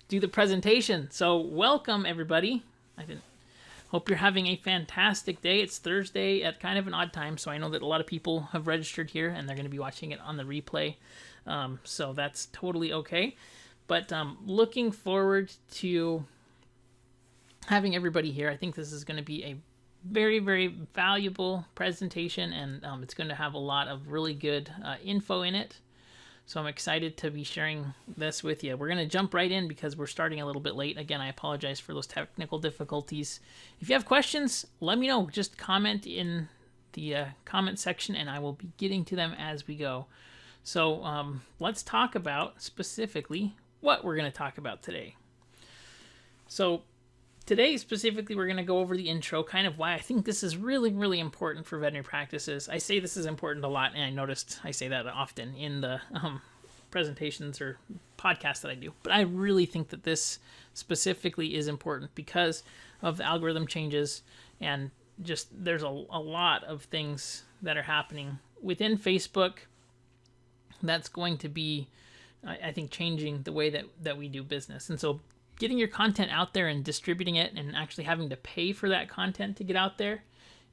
do the presentation. So welcome everybody. Hope you're having a fantastic day. It's Thursday at kind of an odd time, so I know that a lot of people have registered here and they're going to be watching it on the replay. So that's totally okay. But looking forward to having everybody here. I think this is going to be a very, very valuable presentation, and it's going to have a lot of really good info in it. So I'm excited to be sharing this with you. We're going to jump right in because we're starting a little bit late. Again, I apologize for those technical difficulties. If you have questions, let me know. Just comment in the comment section and I will be getting to them as we go. So let's talk about specifically what we're going to talk about today. So today, specifically, we're going to go over the intro, kind of why I think this is really, really important for veterinary practices. I say this is important a lot, and I noticed I say that often in the presentations or podcasts that I do. But I really think that this specifically is important because of the algorithm changes, and just there's a lot of things that are happening within Facebook that's going to be, I think, changing the way that we do business. And so getting your content out there and distributing it and actually having to pay for that content to get out there,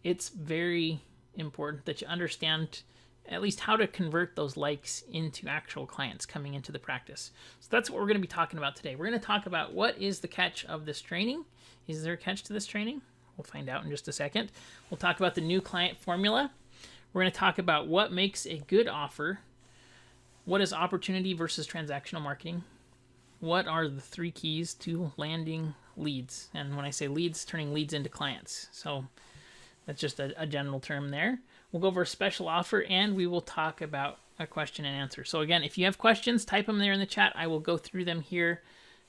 it's very important that you understand at least how to convert those likes into actual clients coming into the practice. So that's what we're going to be talking about today. We're going to talk about what is the catch of this training. Is there a catch to this training? We'll find out in just a second. We'll talk about the new client formula. We're going to talk about what makes a good offer. What is opportunity versus transactional marketing? What are the 3 keys to landing leads? And when I say leads, turning leads into clients. So that's just a general term there. We'll go over a special offer and we will talk about a question and answer. So again, if you have questions, type them there in the chat. I will go through them here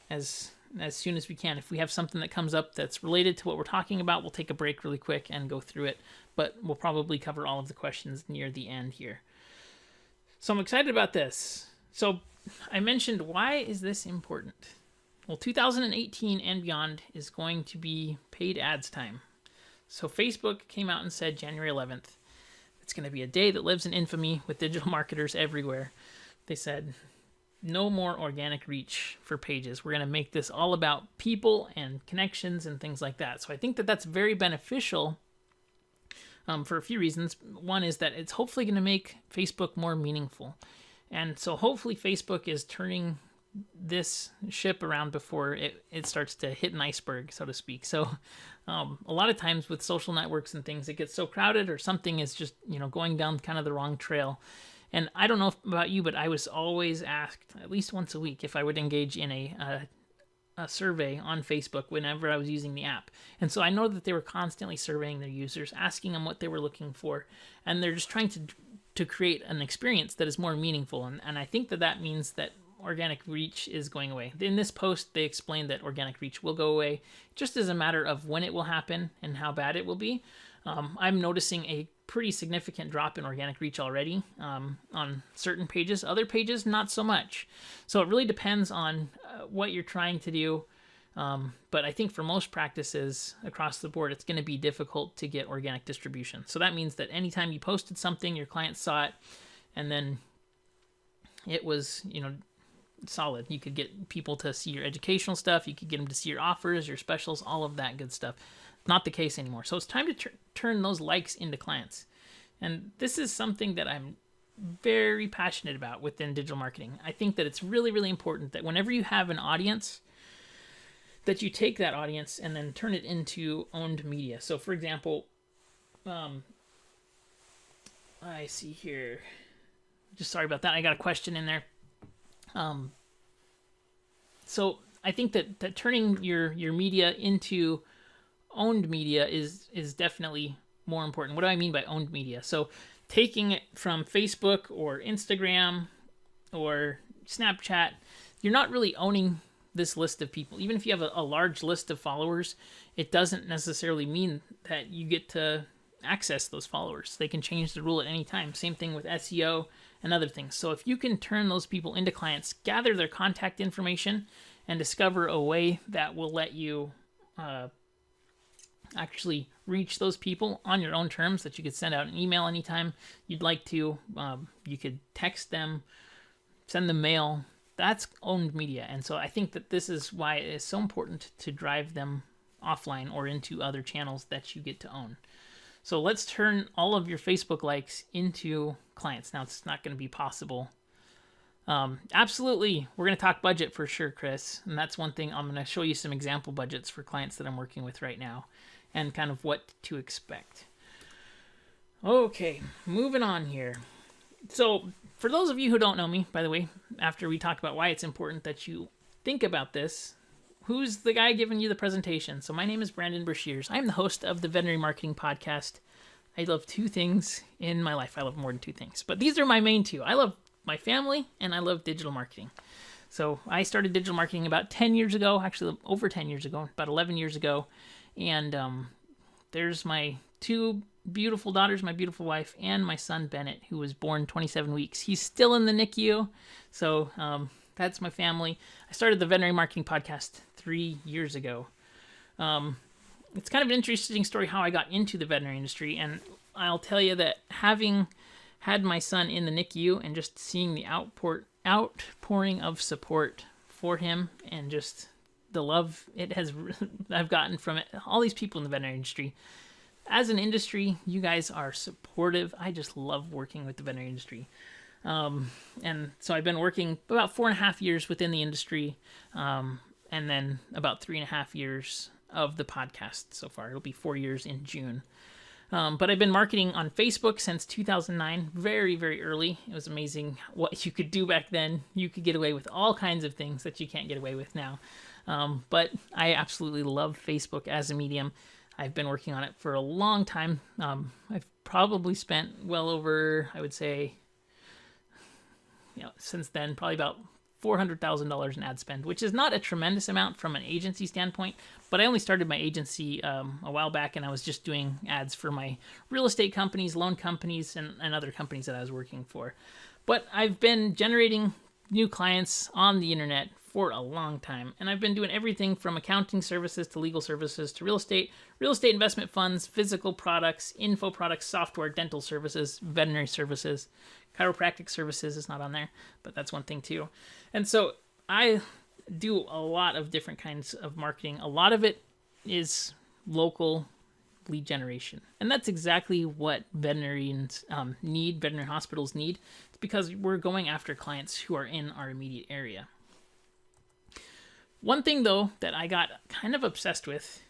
as soon as we can. If we have something that comes up that's related to what we're talking about, we'll take a break really quick and go through it. But we'll probably cover all of the questions near the end here. So I'm excited about this. So I mentioned, why is this important? Well, 2018 and beyond is going to be paid ads time. So Facebook came out and said January 11th, it's going to be a day that lives in infamy with digital marketers everywhere. They said, no more organic reach for pages. We're going to make this all about people and connections and things like that. So I think that that's very beneficial for a few reasons. One is that it's hopefully going to make Facebook more meaningful. And so hopefully Facebook is turning this ship around before it starts to hit an iceberg, so to speak. So a lot of times with social networks and things, it gets so crowded or something is just, going down kind of the wrong trail. And I don't know about you, but I was always asked at least once a week if I would engage in a survey on Facebook whenever I was using the app. And so I know that they were constantly surveying their users, asking them what they were looking for, and they're just trying to create an experience that is more meaningful. And I think that means that organic reach is going away. In this post, they explained that organic reach will go away, just as a matter of when it will happen and how bad it will be. I'm noticing a pretty significant drop in organic reach already on certain pages. Other pages, not so much. So it really depends on what you're trying to do. But I think for most practices across the board, it's going to be difficult to get organic distribution. So that means that anytime you posted something, your clients saw it, and then it was, solid. You could get people to see your educational stuff. You could get them to see your offers, your specials, all of that good stuff. Not the case anymore. So it's time to turn those likes into clients. And this is something that I'm very passionate about within digital marketing. I think that it's really, really important that whenever you have an audience, that you take that audience and then turn it into owned media. So for example, I see here, just sorry about that. I got a question in there. So I think that turning your media into owned media is definitely more important. What do I mean by owned media? So taking it from Facebook or Instagram or Snapchat, you're not really owning this list of people. Even if you have a large list of followers, it doesn't necessarily mean that you get to access those followers. They can change the rule at any time. Same thing with SEO and other things. So if you can turn those people into clients, gather their contact information, and discover a way that will let you actually reach those people on your own terms, that you could send out an email anytime you'd like to. You could text them, send them mail, that's owned media. And so I think that this is why it is so important to drive them offline or into other channels that you get to own. So let's turn all of your Facebook likes into clients. Now, it's not going to be possible. Absolutely, we're going to talk budget for sure, Chris. And that's one thing. I'm going to show you some example budgets for clients that I'm working with right now and kind of what to expect. Okay, moving on here. So for those of you who don't know me, by the way, after we talk about why it's important that you think about this, who's the guy giving you the presentation? So my name is Brandon Brashears. I'm the host of the Veterinary Marketing Podcast. I love two things in my life. I love more than two things, but these are my main two. I love my family and I love digital marketing. So I started digital marketing about 10 years ago, actually over 10 years ago, about 11 years ago. And there's my two beautiful daughters, my beautiful wife, and my son Bennett, who was born 27 weeks. He's still in the NICU. So that's my family. I started the Veterinary Marketing Podcast 3 years ago. It's kind of an interesting story how I got into the veterinary industry. And I'll tell you that having had my son in the NICU and just seeing the outpouring of support for him and just the love I've gotten from it, all these people in the veterinary industry. As an industry, you guys are supportive. I just love working with the veterinary industry. And so I've been working about 4.5 years within the industry, and then about 3.5 years of the podcast so far. It'll be 4 years in June. But I've been marketing on Facebook since 2009, very, very early. It was amazing what you could do back then. You could get away with all kinds of things that you can't get away with now. But I absolutely love Facebook as a medium. I've been working on it for a long time. I've probably spent well over, I would say, since then, probably about $400,000 in ad spend, which is not a tremendous amount from an agency standpoint, but I only started my agency a while back, and I was just doing ads for my real estate companies, loan companies, and other companies that I was working for. But I've been generating new clients on the internet for a long time, and I've been doing everything from accounting services to legal services to real estate investment funds, physical products, info products, software, dental services, veterinary services, chiropractic services is not on there, but that's one thing too. And so I do a lot of different kinds of marketing. A lot of it is local lead generation, and that's exactly what veterinarians need, veterinary hospitals need. It's because we're going after clients who are in our immediate area. One thing, though, that I got kind of obsessed with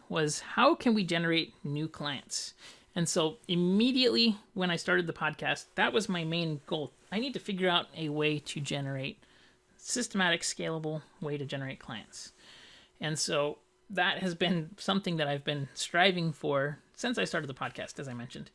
was how can we generate new clients? And so immediately when I started the podcast, that was my main goal. I need to figure out a way to generate systematic, scalable way to generate clients. And so that has been something that I've been striving for since I started the podcast, as I mentioned.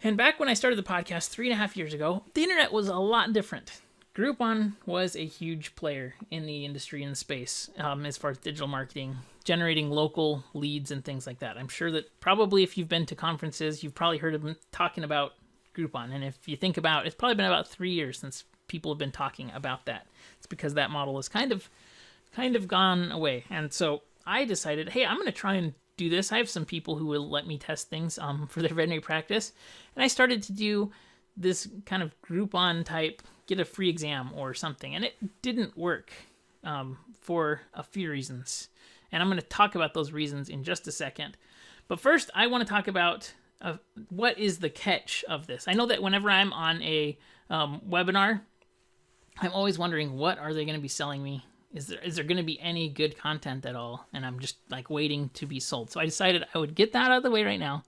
And back when I started the podcast 3.5 years ago, the internet was a lot different. Groupon was a huge player in the industry and space as far as digital marketing, generating local leads and things like that. I'm sure that probably if you've been to conferences, you've probably heard of them talking about Groupon. And if you think about it's probably been about 3 years since people have been talking about that. It's because that model has kind of gone away. And so I decided, hey, I'm going to try and do this. I have some people who will let me test things for their veterinary practice. And I started to do this kind of Groupon type, get a free exam or something. And it didn't work for a few reasons. And I'm going to talk about those reasons in just a second. But first, I want to talk about what is the catch of this. I know that whenever I'm on a webinar, I'm always wondering, what are they going to be selling me? Is there going to be any good content at all? And I'm just like waiting to be sold. So I decided I would get that out of the way right now.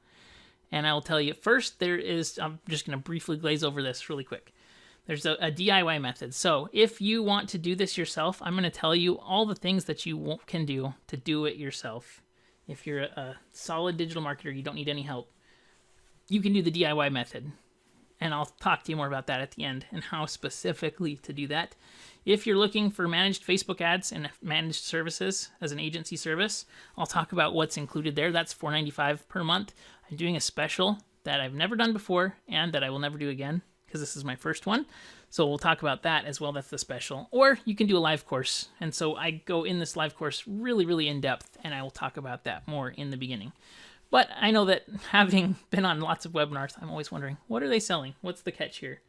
And I'll tell you first, I'm just going to briefly glaze over this really quick. There's a DIY method. So if you want to do this yourself, I'm going to tell you all the things that you can do to do it yourself. If you're a solid digital marketer, you don't need any help, you can do the DIY method. And I'll talk to you more about that at the end and how specifically to do that. If you're looking for managed Facebook ads and managed services as an agency service, I'll talk about what's included there. That's $4.95 per month. I'm doing a special that I've never done before and that I will never do again because this is my first one. So we'll talk about that as well. That's the special. Or you can do a live course. And so I go in this live course really, really in depth, and I will talk about that more in the beginning. But I know that having been on lots of webinars, I'm always wondering, what are they selling? What's the catch here?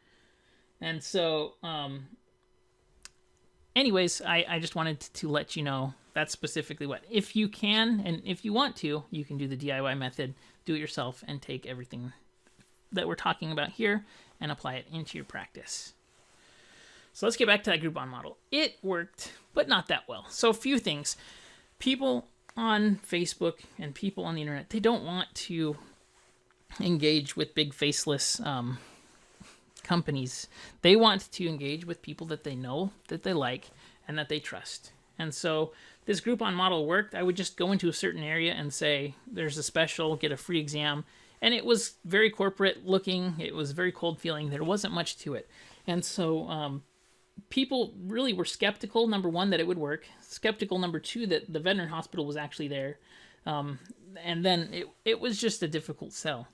And so anyways, I just wanted to let you know that's specifically what. If you can, and if you want to, you can do the DIY method, do it yourself, and take everything that we're talking about here and apply it into your practice. So let's get back to that Groupon model. It worked, but not that well. So a few things. People on Facebook and people on the internet, they don't want to engage with big faceless companies. They want to engage with people that they know, that they like, and that they trust. And so this Groupon model worked. I would just go into a certain area and say, there's a special, get a free exam. And it was very corporate looking. It was very cold feeling. There wasn't much to it. And so people really were skeptical, number one, that it would work. Skeptical, number two, that the veterinary hospital was actually there. And then it was just a difficult sell.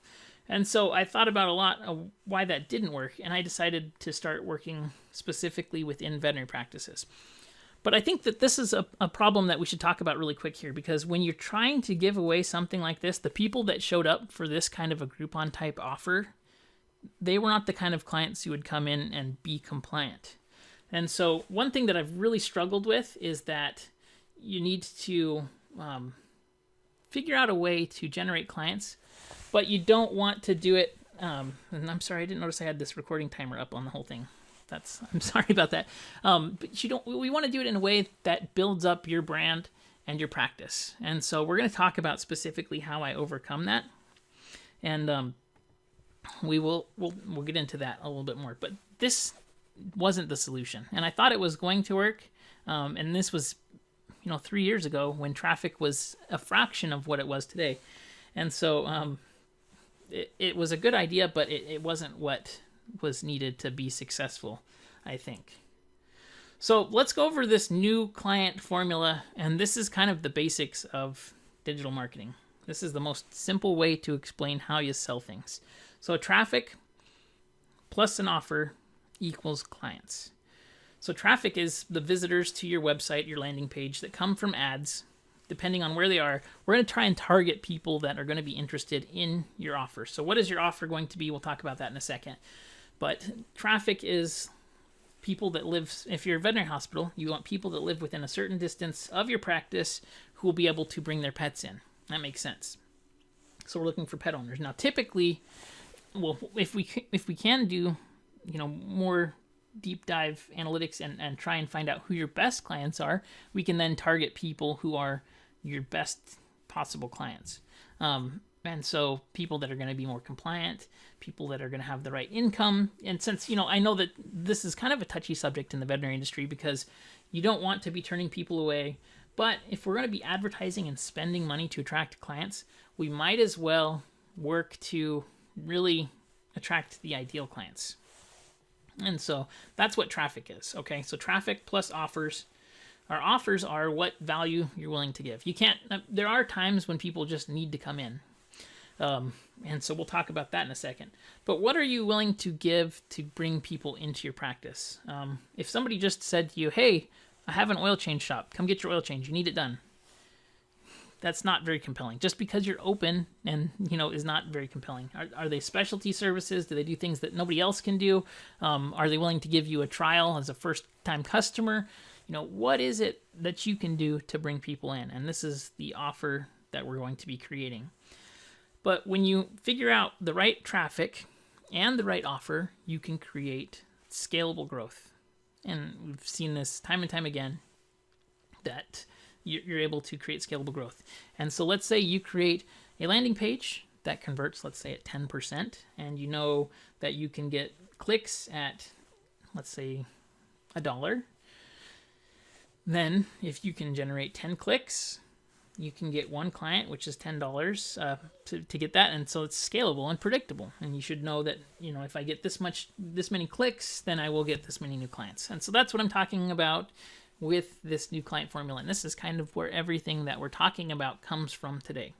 And so I thought about a lot of why that didn't work, and I decided to start working specifically within veterinary practices. But I think that this is a problem that we should talk about really quick here, because when you're trying to give away something like this, the people that showed up for this kind of a Groupon type offer, they were not the kind of clients who would come in and be compliant. And so one thing that I've really struggled with is that you need to figure out a way to generate clients, but you don't want to do it. And I'm sorry, I didn't notice I had this recording timer up on the whole thing. I'm sorry about that. But we want to do it in a way that builds up your brand and your practice. And so we're going to talk about specifically how I overcome that. And we'll get into that a little bit more. But this wasn't the solution. And I thought it was going to work. And this was, 3 years ago when traffic was a fraction of what it was today. And so it was a good idea, but it wasn't what was needed to be successful, I think. So let's go over this new client formula, and this is kind of the basics of digital marketing. This is the most simple way to explain how you sell things. So traffic plus an offer equals clients. So traffic is the visitors to your website, your landing page, that come from ads. Depending on where they are, we're going to try and target people that are going to be interested in your offer. So what is your offer going to be? We'll talk about that in a second. But traffic is people that live, if you're a veterinary hospital, you want people that live within a certain distance of your practice who will be able to bring their pets in. That makes sense. So we're looking for pet owners. Now, typically, well, if we can do, more deep dive analytics and try and find out who your best clients are, we can then target people who are your best possible clients. And so people that are going to be more compliant, people that are going to have the right income. And since, I know that this is kind of a touchy subject in the veterinary industry because you don't want to be turning people away. But if we're going to be advertising and spending money to attract clients, we might as well work to really attract the ideal clients. And so that's what traffic is. Okay, so traffic plus offers. Our offers are what value you're willing to give. There are times when people just need to come in. And so we'll talk about that in a second. But what are you willing to give to bring people into your practice? If somebody just said to you, hey, I have an oil change shop, come get your oil change, you need it done. That's not very compelling. Just because you're open and, is not very compelling. Are they specialty services? Do they do things that nobody else can do? Are they willing to give you a trial as a first-time customer? What is it that you can do to bring people in? And this is the offer that we're going to be creating. But when you figure out the right traffic and the right offer, you can create scalable growth. And we've seen this time and time again, that you're able to create scalable growth. And so let's say you create a landing page that converts, let's say, at 10%, and you know that you can get clicks at, let's say, $1. Then if you can generate 10 clicks, you can get one client, which is $10 to get that. And so it's scalable and predictable. And you should know that, if I get this many clicks, then I will get this many new clients. And so that's what I'm talking about with this new client formula. And this is kind of where everything that we're talking about comes from today.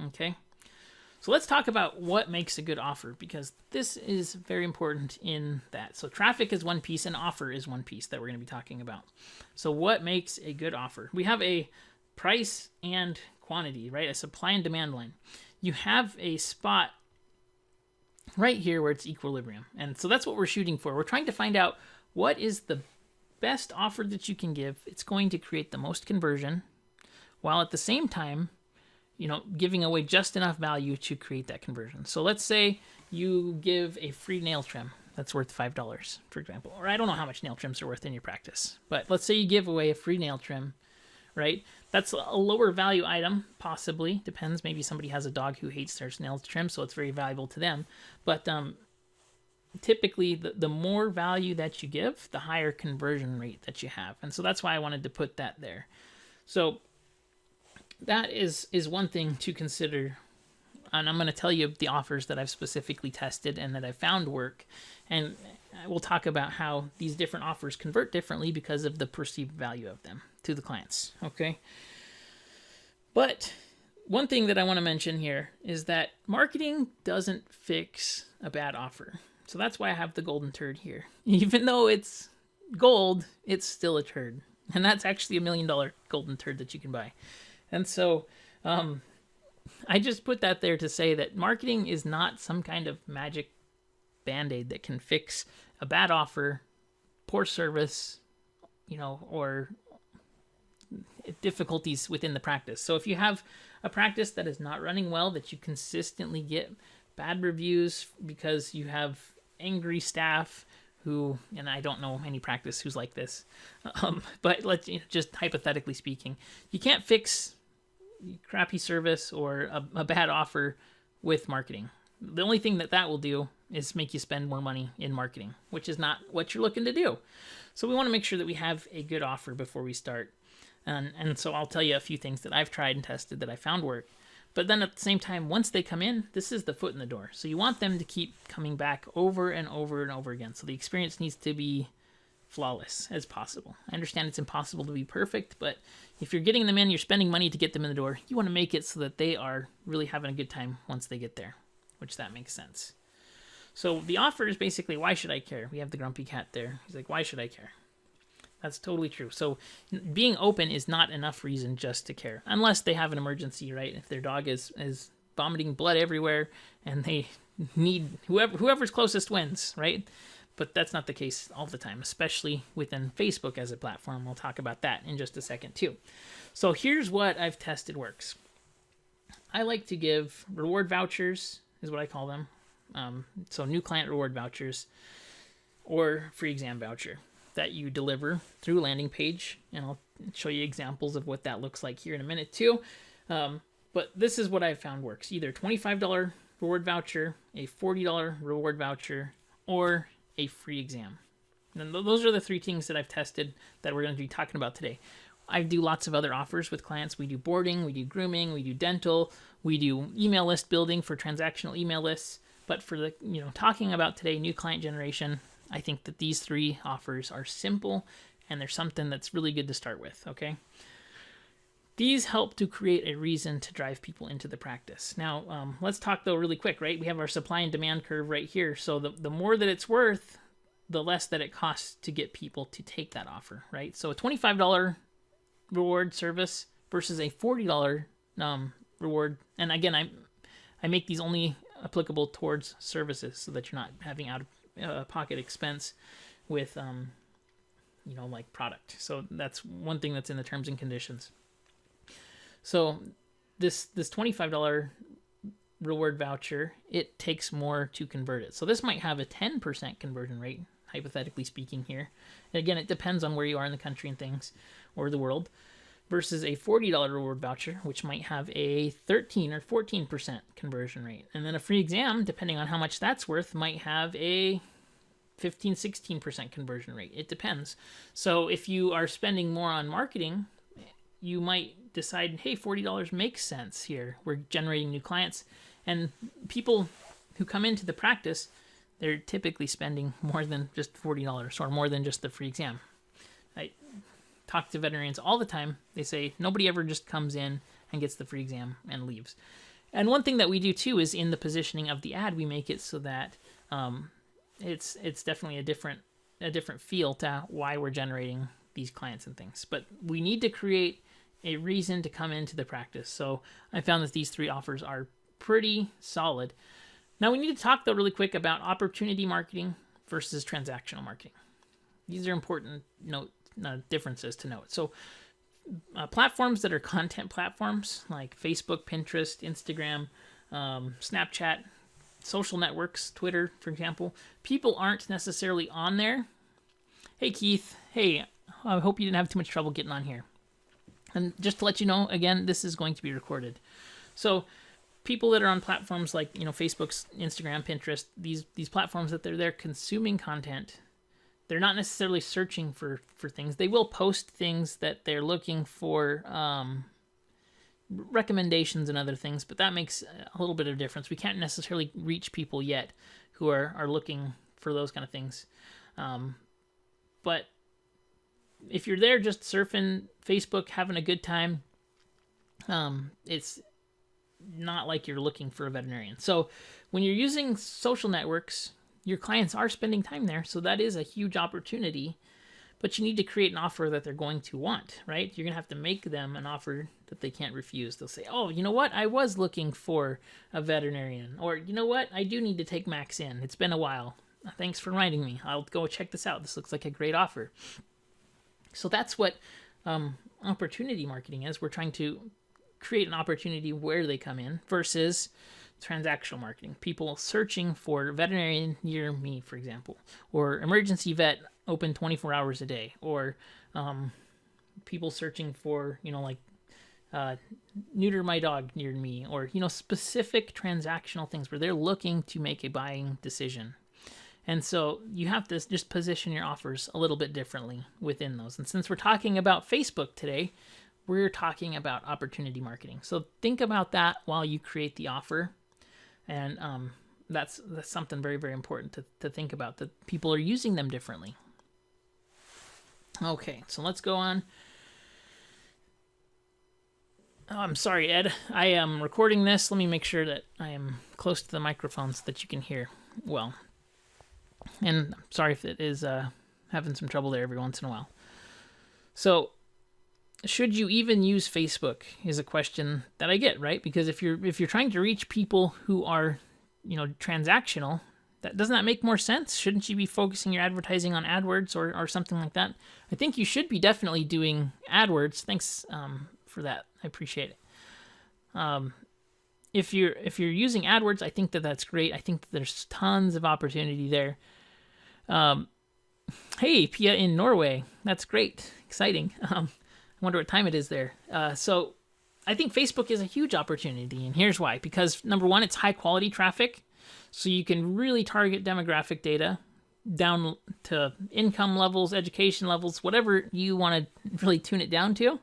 Okay. So let's talk about what makes a good offer, because this is very important in that. So traffic is one piece and offer is one piece that we're going to be talking about. So what makes a good offer? We have a price and quantity, right? A supply and demand line. You have a spot right here where it's equilibrium. And so that's what we're shooting for. We're trying to find out what is the best offer that you can give. It's going to create the most conversion, while at the same time, giving away just enough value to create that conversion. So let's say you give a free nail trim that's worth $5, for example. Or I don't know how much nail trims are worth in your practice, but let's say you give away a free nail trim, right? That's a lower value item, possibly. Depends. Maybe somebody has a dog who hates their nail trim, so it's very valuable to them. But typically, the more value that you give, the higher conversion rate that you have. And so that's why I wanted to put that there. So that is one thing to consider. And I'm going to tell you the offers that I've specifically tested and that I found work. And we'll talk about how these different offers convert differently because of the perceived value of them to the clients. Okay. But one thing that I want to mention here is that marketing doesn't fix a bad offer. So that's why I have the golden turd here. Even though it's gold, it's still a turd. And that's actually $1 million golden turd that you can buy. And so I just put that there to say that marketing is not some kind of magic band-aid that can fix a bad offer, poor service, or difficulties within the practice. So if you have a practice that is not running well, that you consistently get bad reviews because you have angry staff who, and I don't know any practice who's like this, but let's just hypothetically speaking, you can't fix crappy service or a bad offer with marketing. The only thing that will do is make you spend more money in marketing, which is not what you're looking to do. So we want to make sure that we have a good offer before we start. And so I'll tell you a few things that I've tried and tested that I found work. But then at the same time, once they come in, this is the foot in the door. So you want them to keep coming back over and over and over again. So the experience needs to be flawless as possible. I understand it's impossible to be perfect, but if you're getting them in, you're spending money to get them in the door, you want to make it so that they are really having a good time once they get there, which that makes sense. So the offer is basically, why should I care? We have the grumpy cat there. He's like, why should I care? That's totally true. So being open is not enough reason just to care, unless they have an emergency, right? If their dog is vomiting blood everywhere and they need whoever's closest wins, right? But that's not the case all the time, especially within Facebook as a platform. We'll talk about that in just a second too. So here's what I've tested works. I like to give reward vouchers, is what I call them. So new client reward vouchers or free exam voucher that you deliver through a landing page. And I'll show you examples of what that looks like here in a minute too. But this is what I've found works. Either $25 reward voucher, a $40 reward voucher, or a free exam. And those are the three things that I've tested that we're going to be talking about today. I do lots of other offers with clients. We do boarding, we do grooming, we do dental, we do email list building for transactional email lists. But for the talking about today, new client generation, I think that these three offers are simple and they're something that's really good to start with, okay? These help to create a reason to drive people into the practice. Now, let's talk though really quick, right? We have our supply and demand curve right here. So the more that it's worth, the less that it costs to get people to take that offer, right? So a $25 reward service versus a $40 reward. And again, I make these only applicable towards services so that you're not having out of pocket expense with, like product. So that's one thing that's in the terms and conditions. So this $25 reward voucher, it takes more to convert it. So this might have a 10% conversion rate, hypothetically speaking here. And again, it depends on where you are in the country and things, or the world, versus a $40 reward voucher, which might have a 13 or 14% conversion rate. And then a free exam, depending on how much that's worth, might have a 15, 16% conversion rate. It depends. So if you are spending more on marketing, you might decide, hey, $40 makes sense here. We're generating new clients. And people who come into the practice, they're typically spending more than just $40 or more than just the free exam. I talk to veterinarians all the time. They say nobody ever just comes in and gets the free exam and leaves. And one thing that we do too is in the positioning of the ad, we make it so that it's definitely a different feel to why we're generating these clients and things. But we need to create a reason to come into the practice. So I found that these three offers are pretty solid. Now we need to talk though really quick about opportunity marketing versus transactional marketing. these are important differences to note. So platforms that are content platforms like Facebook, Pinterest, Instagram, Snapchat, social networks, Twitter, for example, people aren't necessarily on there. Hey, Keith. Hey, I hope you didn't have too much trouble getting on here. And just to let you know, again, this is going to be recorded. So people that are on platforms like, Facebook, Instagram, Pinterest, these platforms that they're there consuming content, they're not necessarily searching for things. They will post things that they're looking for, recommendations and other things, but that makes a little bit of difference. We can't necessarily reach people yet who are looking for those kind of things. But if you're there just surfing Facebook, having a good time, it's not like you're looking for a veterinarian. So when you're using social networks, your clients are spending time there, so that is a huge opportunity, but you need to create an offer that they're going to want, right? You're going to have to make them an offer that they can't refuse. They'll say, oh, you know what? I was looking for a veterinarian. Or, you know what? I do need to take Max in. It's been a while. Thanks for reminding me. I'll go check this out. This looks like a great offer. So that's what opportunity marketing is. We're trying to create an opportunity where they come in versus transactional marketing. People searching for veterinarian near me, for example, or emergency vet open 24 hours a day, or people searching for, neuter my dog near me, or, specific transactional things where they're looking to make a buying decision. And so you have to just position your offers a little bit differently within those. And since we're talking about Facebook today, we're talking about opportunity marketing. So think about that while you create the offer. And that's something very, very important to think about, that people are using them differently. Okay, so let's go on. Oh, I'm sorry, Ed. I am recording this. Let me make sure that I am close to the microphone so that you can hear well. And I'm sorry if it is having some trouble there every once in a while. So, should you even use Facebook is a question that I get, right? Because if you're trying to reach people who are, transactional, doesn't that make more sense? Shouldn't you be focusing your advertising on AdWords or something like that? I think you should be definitely doing AdWords. Thanks for that. I appreciate it. If you're using AdWords, I think that's great. I think that there's tons of opportunity there. Hey, Pia in Norway. That's great. Exciting. I wonder what time it is there. So I think Facebook is a huge opportunity, and here's why. Because number one, it's high quality traffic, so you can really target demographic data down to income levels, education levels, whatever you want to really tune it down to.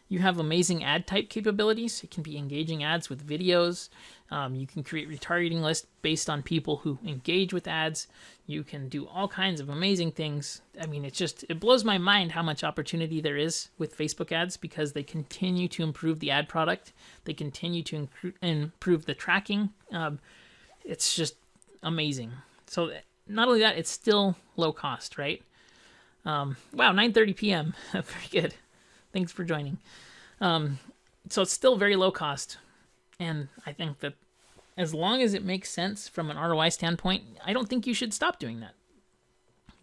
You have amazing ad type capabilities. It can be engaging ads with videos. You can create retargeting lists based on people who engage with ads. You can do all kinds of amazing things. I mean, it blows my mind how much opportunity there is with Facebook ads, because they continue to improve the ad product. They continue to improve the tracking. It's just amazing. So not only that, it's still low cost, right? Wow, 9:30 p.m. Very good. Thanks for joining. So it's still very low cost. And I think that as long as it makes sense from an ROI standpoint, I don't think you should stop doing that.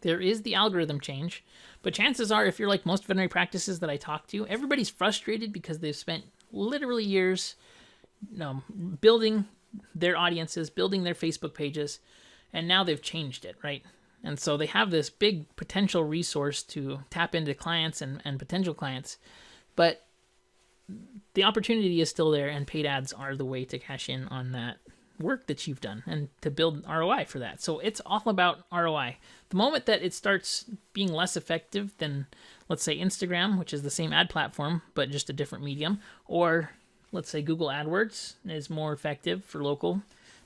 There is the algorithm change, but chances are, if you're like most veterinary practices that I talk to, everybody's frustrated because they've spent literally years building their audiences, building their Facebook pages, and now they've changed it, right? And so they have this big potential resource to tap into clients and potential clients, but the opportunity is still there, and paid ads are the way to cash in on that work that you've done and to build ROI for that. So it's all about ROI. The moment that it starts being less effective than, let's say, Instagram, which is the same ad platform, but just a different medium, or let's say Google AdWords is more effective for local,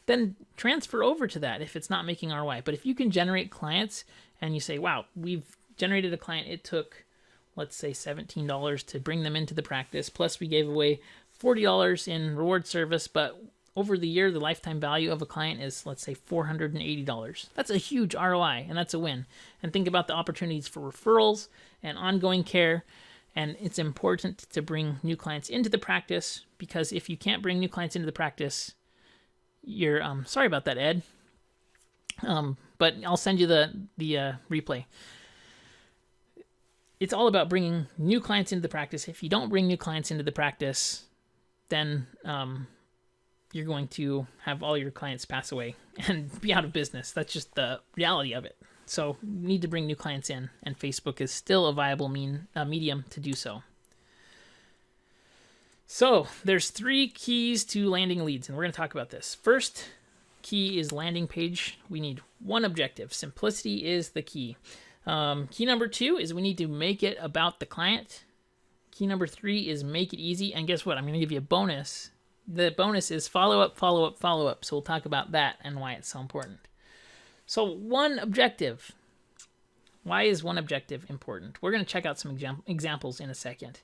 then transfer over to that if it's not making ROI. But if you can generate clients and you say, wow, we've generated a client, it took, let's say, $17 to bring them into the practice, plus we gave away $40 in reward service, but over the year, the lifetime value of a client is, let's say, $480. That's a huge ROI, and that's a win. And think about the opportunities for referrals and ongoing care. And it's important to bring new clients into the practice, because if you can't bring new clients into the practice, you're sorry about that, Ed. But I'll send you the replay. it's all about bringing new clients into the practice. If you don't bring new clients into the practice, then you're going to have all your clients pass away and be out of business. That's just the reality of it. So you need to bring new clients in, and Facebook is still a viable medium to do so. So there's 3 keys to landing leads, and we're going to talk about this. First key is landing page. We need one objective. Simplicity is the key. Key number 2 is we need to make it about the client. Key number 3 is make it easy. And guess what? I'm going to give you a bonus. The bonus is follow up, follow up, follow up. So we'll talk about that and why it's so important. So one objective. Why is one objective important? We're going to check out some examples in a second.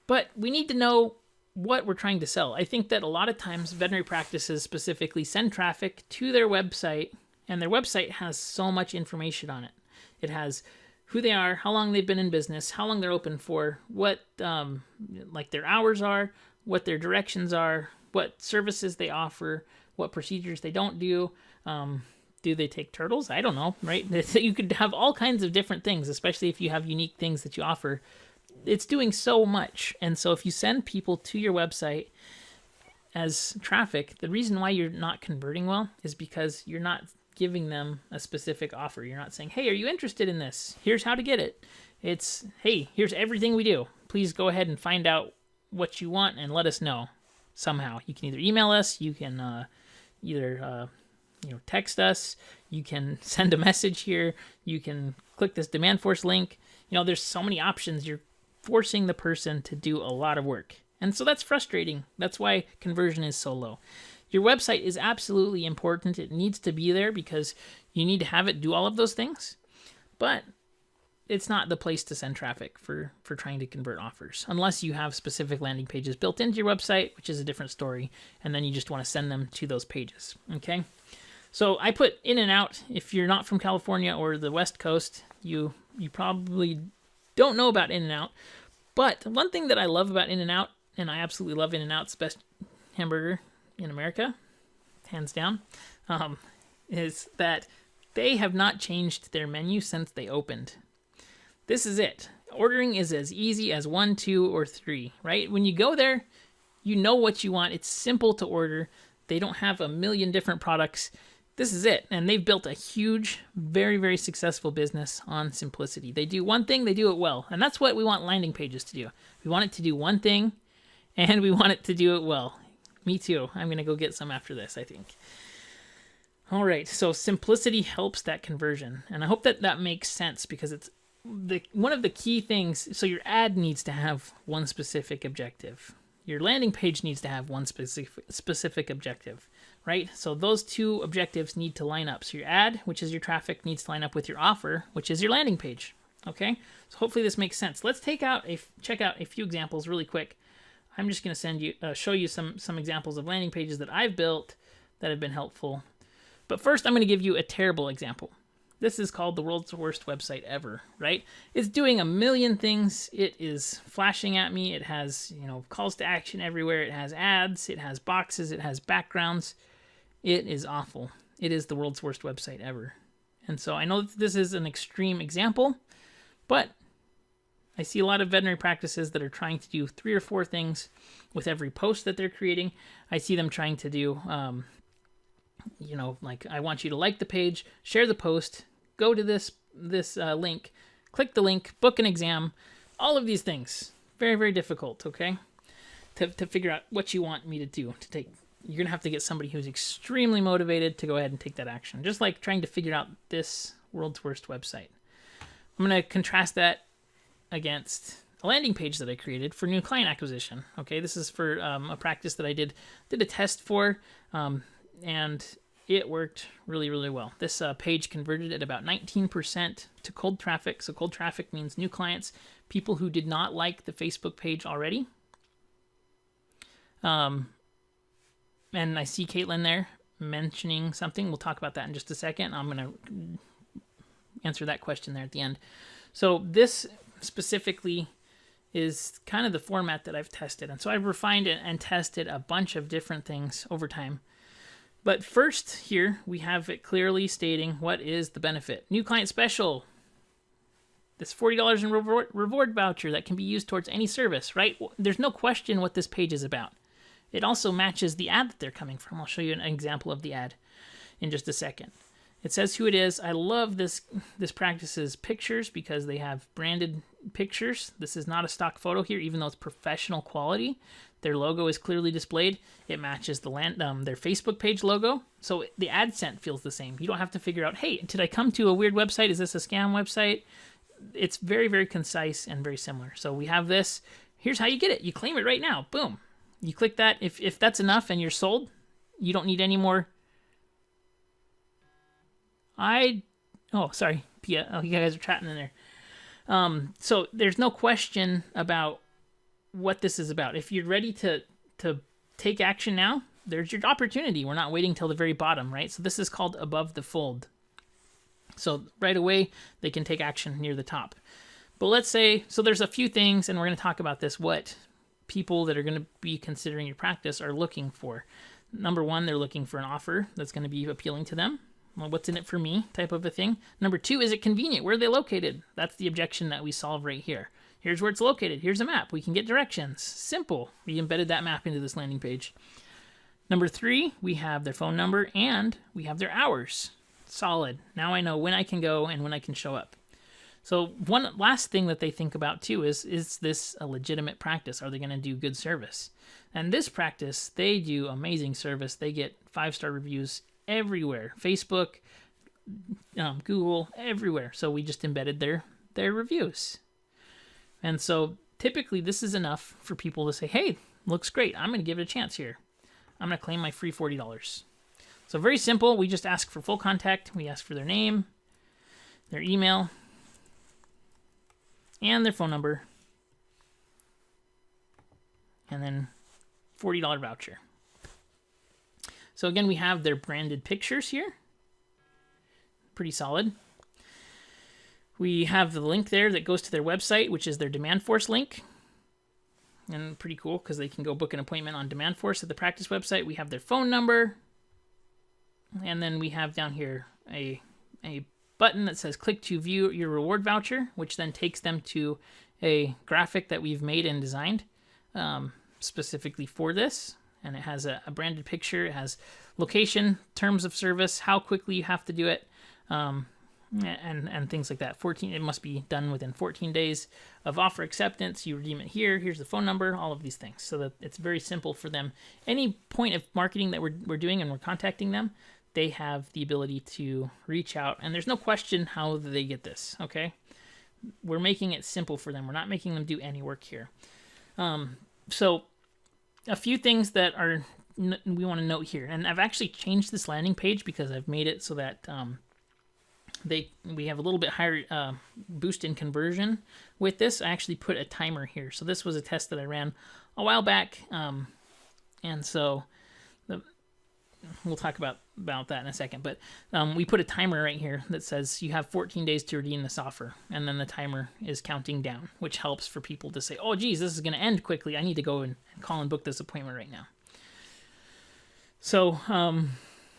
But we need to know what we're trying to sell. I think that a lot of times veterinary practices specifically send traffic to their website, and their website has so much information on it. It has who they are, how long they've been in business, how long they're open for, what like their hours are, what their directions are, what services they offer, what procedures they don't do. Do they take turtles? I don't know, right? You could have all kinds of different things, especially if you have unique things that you offer. It's doing so much. And so if you send people to your website as traffic, the reason why you're not converting well is because you're not giving them a specific offer. You're not saying, hey, are you interested in this? Here's how to get it. It's, hey, here's everything we do. Please go ahead and find out what you want and let us know somehow. You can either email us, you can text us, you can send a message here, you can click this Demand Force link. There's so many options. You're forcing the person to do a lot of work. And so that's frustrating. That's why conversion is so low. Your website is absolutely important. It needs to be there because you need to have it do all of those things. But it's not the place to send traffic for trying to convert offers, unless you have specific landing pages built into your website, which is a different story, and then you just want to send them to those pages, okay? So I put in and out. If you're not from California or the West Coast, you probably don't know about In-N-Out. But one thing that I love about In-N-Out, and I absolutely love In-N-Out's best hamburger in America, hands down, is that they have not changed their menu since they opened. This is it. Ordering is as easy as 1, 2, or 3, right? When you go there, you know what you want. It's simple to order. They don't have a million different products. This is it. And they've built a huge, very, very successful business on simplicity. They do one thing, they do it well. And that's what we want landing pages to do. We want it to do one thing, and we want it to do it well. Me too. I'm going to go get some after this, I think. All right, so simplicity helps that conversion. And I hope that that makes sense, because it's one of the key things. So your ad needs to have one specific objective. Your landing page needs to have one specific objective, right? So those two objectives need to line up. So your ad, which is your traffic, needs to line up with your offer, which is your landing page. Okay, so hopefully this makes sense. Let's check out a few examples really quick. I'm just going to show you some examples of landing pages that I've built that have been helpful. But first, I'm going to give you a terrible example. This is called the world's worst website ever, right? It's doing a million things. It is flashing at me. It has, calls to action everywhere. It has ads. It has boxes. It has backgrounds. It is awful. It is the world's worst website ever. And so I know that this is an extreme example, but I see a lot of veterinary practices that are trying to do 3 or 4 things with every post that they're creating. I see them trying to do, like, I want you to like the page, share the post, go to this link, click the link, book an exam, all of these things. Very, very difficult, okay? To figure out what you want me to do. You're going to have to get somebody who's extremely motivated to go ahead and take that action. Just like trying to figure out this world's worst website. I'm going to contrast that against a landing page that I created for new client acquisition. Okay, this is for a practice that I did a test for, and it worked really, really well. This page converted at about 19% to cold traffic. So cold traffic means new clients, people who did not like the Facebook page already. And I see Caitlin there mentioning something. We'll talk about that in just a second. I'm going to answer that question there at the end. So this specifically is kind of the format that I've tested. And so I've refined it and tested a bunch of different things over time. But first here, we have it clearly stating what is the benefit. New client special. this $40 in reward voucher that can be used towards any service, right? There's no question what this page is about. It also matches the ad that they're coming from. I'll show you an example of the ad in just a second. It says who it is. I love this practice's pictures because they have branded pictures. This is not a stock photo here, even though it's professional quality. Their logo is clearly displayed. It matches their Facebook page logo. So the ad scent feels the same. You don't have to figure out, hey, did I come to a weird website? Is this a scam website? It's very, very concise and very similar. So we have this. Here's how you get it. You claim it right now. Boom. You click that. If that's enough and you're sold, you don't need any more. Oh, sorry, Pia. Oh, you guys are chatting in there. So there's no question about what this is about. If you're ready to take action now, there's your opportunity. We're not waiting till the very bottom, right? So this is called above the fold. So right away, they can take action near the top. But let's say, so there's a few things, and we're going to talk about this, what people that are going to be considering your practice are looking for. Number one, they're looking for an offer that's going to be appealing to them. Well, what's in it for me type of a thing. Number two, is it convenient? Where are they located? That's the objection that we solve right here. Here's where it's located. Here's a map. We can get directions. Simple. We embedded that map into this landing page. Number three, we have their phone number and we have their hours. Solid. Now I know when I can go and when I can show up. So one last thing that they think about too is this a legitimate practice? Are they going to do good service? And this practice, they do amazing service. They get 5-star reviews everywhere. Facebook, Google, everywhere. So we just embedded their reviews. And so typically this is enough for people to say, hey, looks great. I'm going to give it a chance here. I'm going to claim my free $40. So very simple. We just ask for full contact. We ask for their name, their email, and their phone number. And then $40 voucher. So again, we have their branded pictures here. Pretty solid. We have the link there that goes to their website, which is their DemandForce link. And pretty cool because they can go book an appointment on DemandForce at the practice website. We have their phone number. And then we have down here a button that says click to view your reward voucher, which then takes them to a graphic that we've made and designed specifically for this. And it has a branded picture. It has location, terms of service, how quickly you have to do it, and things like that. It must be done within 14 days of offer acceptance. You redeem it here. Here's the phone number. All of these things, so that it's very simple for them. Any point of marketing that we're doing and we're contacting them, they have the ability to reach out. And there's no question how they get this. Okay, we're making it simple for them. We're not making them do any work here. So a few things that we want to note here, and I've actually changed this landing page because I've made it so that we have a little bit higher boost in conversion with this. I actually put a timer here. So this was a test that I ran a while back, and so we'll talk about that in a second. But we put a timer right here that says you have 14 days to redeem this offer, and then the timer is counting down, which helps for people to say, oh, geez, this is going to end quickly. I need to go and call and book this appointment right now. So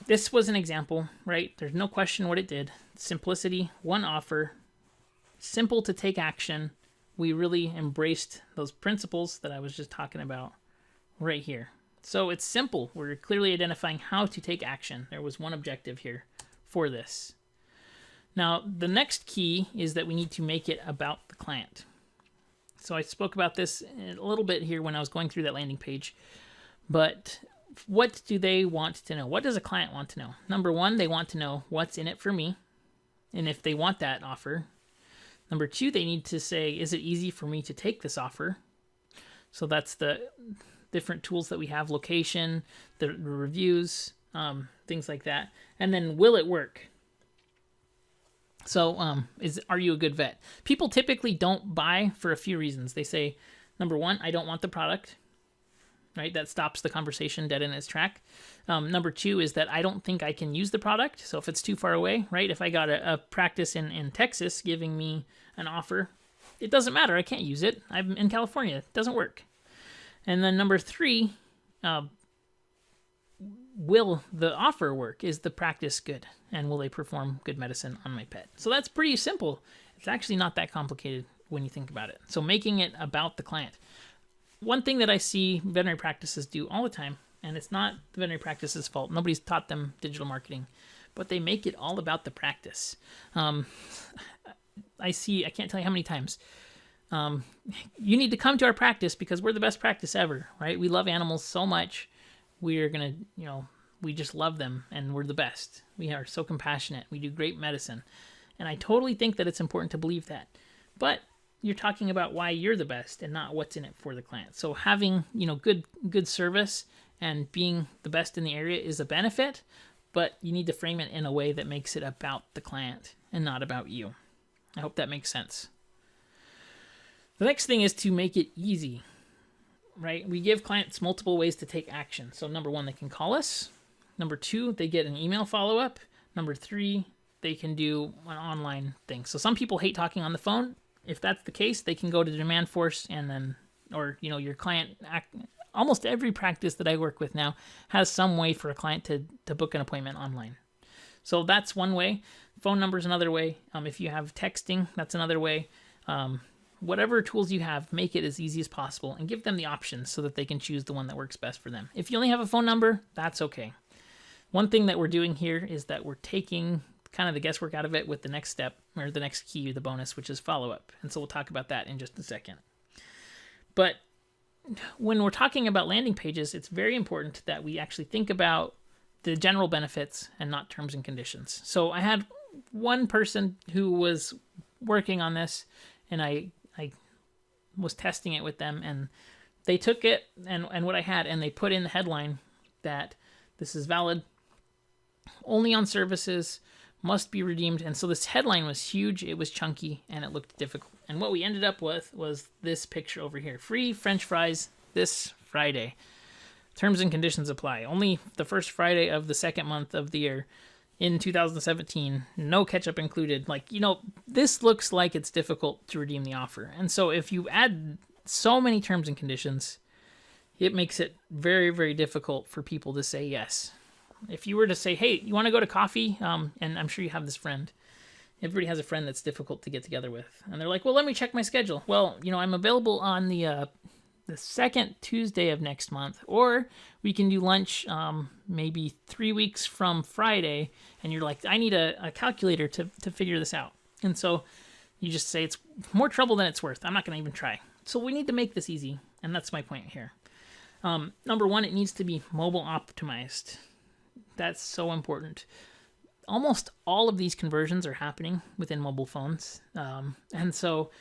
this was an example, right? There's no question what it did. Simplicity, one offer, simple to take action. We really embraced those principles that I was just talking about right here. So it's simple. We're clearly identifying how to take action. There was one objective here for this. Now, the next key is that we need to make it about the client. So I spoke about this a little bit here when I was going through that landing page. But what do they want to know? What does a client want to know? Number one, they want to know what's in it for me, and if they want that offer. Number two, they need to say, is it easy for me to take this offer? So that's the different tools that we have, location, the reviews, things like that. And then, will it work? So are you a good vet? People typically don't buy for a few reasons. They say, number one, I don't want the product. Right? That stops the conversation dead in its track. Number two is that I don't think I can use the product. So if it's too far away, right? If I got a practice in Texas giving me an offer, it doesn't matter. I can't use it. I'm in California. It doesn't work. And then number three, will the offer work? Is the practice good? And will they perform good medicine on my pet? So that's pretty simple. It's actually not that complicated when you think about it. So making it about the client. One thing that I see veterinary practices do all the time, and it's not the veterinary practice's fault. Nobody's taught them digital marketing, but they make it all about the practice. I can't tell you how many times, you need to come to our practice because we're the best practice ever, right? We love animals so much. We're going to, we just love them and we're the best. We are so compassionate. We do great medicine. And I totally think that it's important to believe that. But you're talking about why you're the best and not what's in it for the client. So having, good service and being the best in the area is a benefit, but you need to frame it in a way that makes it about the client and not about you. I hope that makes sense. The next thing is to make it easy, right? We give clients multiple ways to take action. So number 1, they can call us. Number 2, they get an email follow-up. Number 3, they can do an online thing. So some people hate talking on the phone. If that's the case, they can go to Demandforce and then, or, your client, almost every practice that I work with now has some way for a client to book an appointment online. So that's one way. Phone number is another way. If you have texting, that's another way. Whatever tools you have, make it as easy as possible and give them the options so that they can choose the one that works best for them. If you only have a phone number, that's okay. One thing that we're doing here is that we're taking kind of the guesswork out of it with the next step, or the next key, the bonus, which is follow-up. And so we'll talk about that in just a second. But when we're talking about landing pages, it's very important that we actually think about the general benefits and not terms and conditions. So I had one person who was working on this, and I was testing it with them, and they took it and what I had, and they put in the headline that this is valid only on services, must be redeemed. And so this headline was huge, it was chunky, and it looked difficult. And what we ended up with was this picture over here. Free French fries this Friday. Terms and conditions apply. Only the first Friday of the second month of the year in 2017. No ketchup included. This looks like it's difficult to redeem the offer. And so if you add so many terms and conditions, it makes it very, very difficult for people to say yes. If you were to say, hey, you want to go to coffee? And I'm sure you have this friend. Everybody has a friend that's difficult to get together with. And they're like, well, let me check my schedule. Well, I'm available on the second Tuesday of next month. Or we can do lunch maybe 3 weeks from Friday. And you're like, I need a calculator to figure this out. And so you just say it's more trouble than it's worth. I'm not going to even try. So we need to make this easy. And that's my point here. Number 1, it needs to be mobile optimized. That's so important. Almost all of these conversions are happening within mobile phones. And so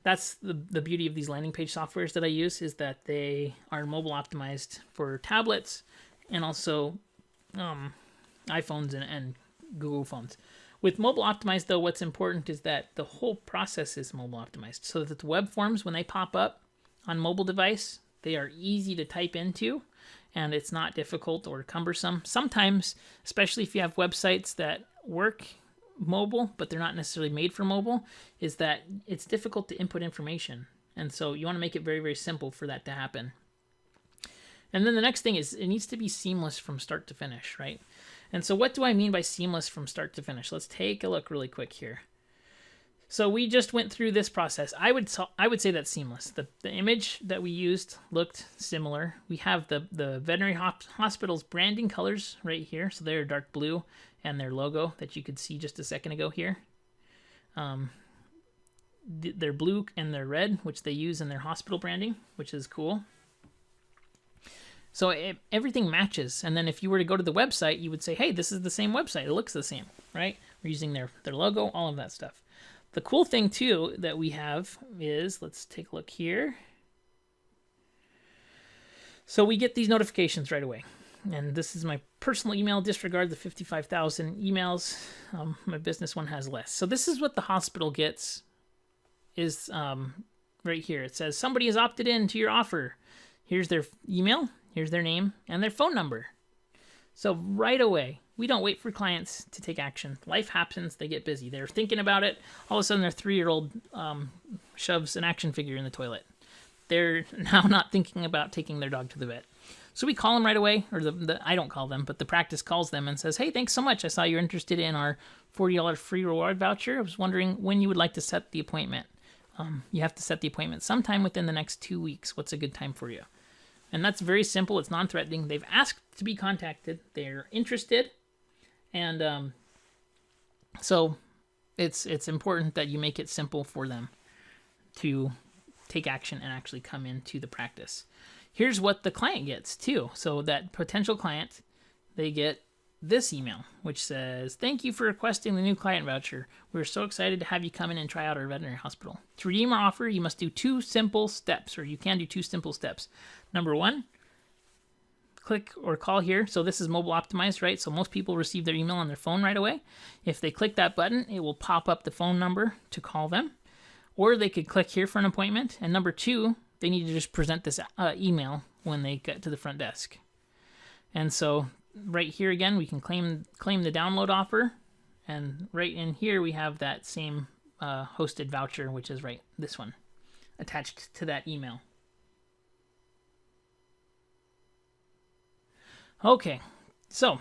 that's the beauty of these landing page softwares that I use, is that they are mobile optimized for tablets and also iPhones and Google phones. With mobile optimized, though, what's important is that the whole process is mobile optimized, so that the web forms, when they pop up on mobile device, they are easy to type into, and it's not difficult or cumbersome. Sometimes, especially if you have websites that work mobile, but they're not necessarily made for mobile, is that it's difficult to input information. And so you want to make it very, very simple for that to happen. And then the next thing is it needs to be seamless from start to finish, right? And so what do I mean by seamless from start to finish? Let's take a look really quick here. So we just went through this process. I would say that's seamless. The image that we used looked similar. We have the veterinary hospital's branding colors right here. So they're dark blue, and their logo that you could see just a second ago here. They're blue and they're red, which they use in their hospital branding, which is cool. So everything matches. And then if you were to go to the website, you would say, hey, this is the same website. It looks the same, right? We're using their logo, all of that stuff. The cool thing, too, that we have is, let's take a look here. So we get these notifications right away. And this is my personal email. Disregard the 55,000 emails. My business one has less. So this is what the hospital gets, is right here. It says, somebody has opted in to your offer. Here's their email, here's their name, and their phone number. So right away, we don't wait for clients to take action. Life happens, they get busy. They're thinking about it. All of a sudden, their 3-year-old shoves an action figure in the toilet. they're now not thinking about taking their dog to the vet. So we call them right away, or I don't call them, but the practice calls them and says, hey, thanks so much. I saw you're interested in our $40 free reward voucher. I was wondering when you would like to set the appointment. You have to set the appointment sometime within the next 2 weeks. What's a good time for you? And that's very simple. It's non-threatening. They've asked to be contacted. They're interested. And so it's important that you make it simple for them to take action and actually come into the practice. Here's what the client gets too. So that potential client, they get this email, which says, thank you for requesting the new client voucher. We're so excited to have you come in and try out our veterinary hospital. To redeem our offer, you must do 2 simple steps, or you can do 2 simple steps. Number 1, click or call here. So this is mobile optimized, right? So most people receive their email on their phone right away. If they click that button, it will pop up the phone number to call them. Or they could click here for an appointment. And number 2, they need to just present this email when they get to the front desk. And so right here again, we can claim the download offer. And right in here, we have that same hosted voucher, which is right, this one, attached to that email. Okay, so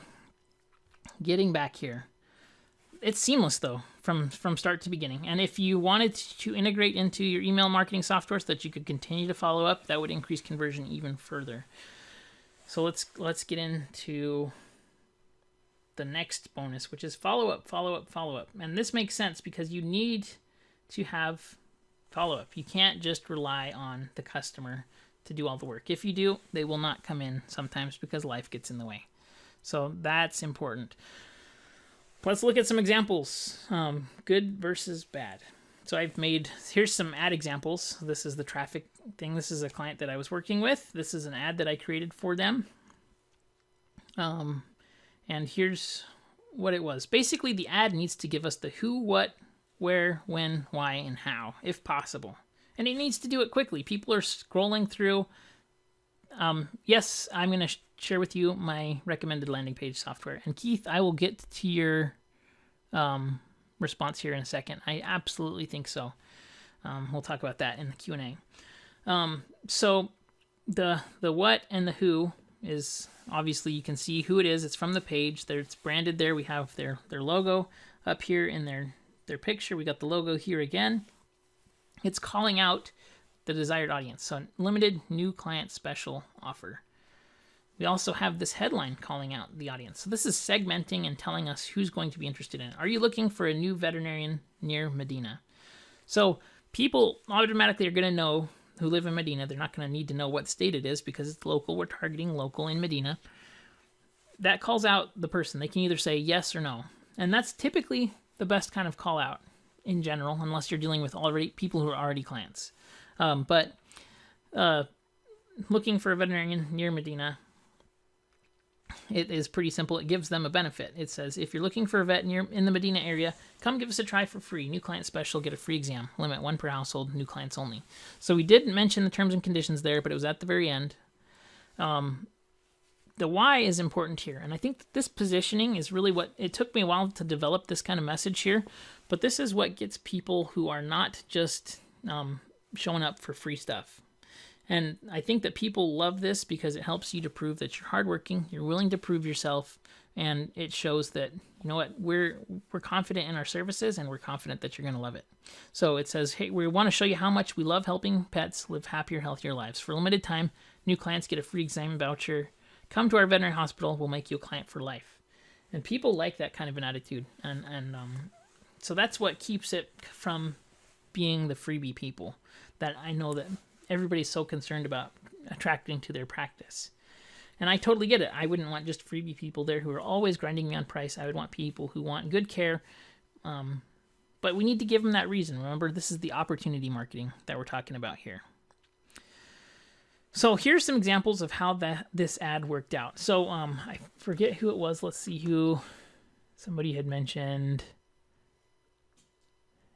getting back here. It's seamless though, from start to beginning. And if you wanted to integrate into your email marketing software so that you could continue to follow up, that would increase conversion even further. So let's get into the next bonus, which is follow up. And this makes sense because you need to have follow up. You can't just rely on the customer to do all the work. If you do, they will not come in sometimes because life gets in the way. So that's important. Let's look at some examples. Good versus bad. So here's some ad examples. This is the traffic thing. This is a client that I was working with. This is an ad that I created for them. And here's what it was. Basically, the ad needs to give us the who, what, where, when, why, and how, if possible. And it needs to do it quickly. People are scrolling through. Yes, I'm going to share with you my recommended landing page software. And Keith, I will get to your response here in a second. I absolutely think so. We'll talk about that in the Q&A. So the what and the who is obviously, you can see who it is. It's from the page. It's branded there. We have their logo up here in their picture. We got the logo here again. It's calling out the desired audience. So limited new client special offer. We also have this headline calling out the audience. So this is segmenting and telling us who's going to be interested in it. Are you looking for a new veterinarian near Medina? So people automatically are going to know who live in Medina. They're not going to need to know what state it is because it's local. We're targeting local in Medina. That calls out the person. They can either say yes or no. And that's typically the best kind of call out in general, unless you're dealing with people who are already clients. But looking for a veterinarian near Medina, it is pretty simple. It gives them a benefit. It says, if you're looking for a vet in the Medina area, come give us a try for free. New client special, get a free exam. Limit 1 per household, new clients only. So we didn't mention the terms and conditions there, but it was at the very end. The why is important here. And I think that this positioning is really what, it took me a while to develop this kind of message here, but this is what gets people who are not just showing up for free stuff. And I think that people love this because it helps you to prove that you're hardworking, you're willing to prove yourself, and it shows that, you know what, we're confident in our services and we're confident that you're going to love it. So it says, hey, we want to show you how much we love helping pets live happier, healthier lives. For a limited time, new clients get a free exam voucher. Come to our veterinary hospital, we'll make you a client for life. And people like that kind of an attitude. And so that's what keeps it from being the freebie people that I know that everybody's so concerned about attracting to their practice. And I totally get it. I wouldn't want just freebie people there who are always grinding me on price. I would want people who want good care. But we need to give them that reason. Remember, this is the opportunity marketing that we're talking about here. So here's some examples of how this ad worked out. So I forget who it was. Let's see who somebody had mentioned.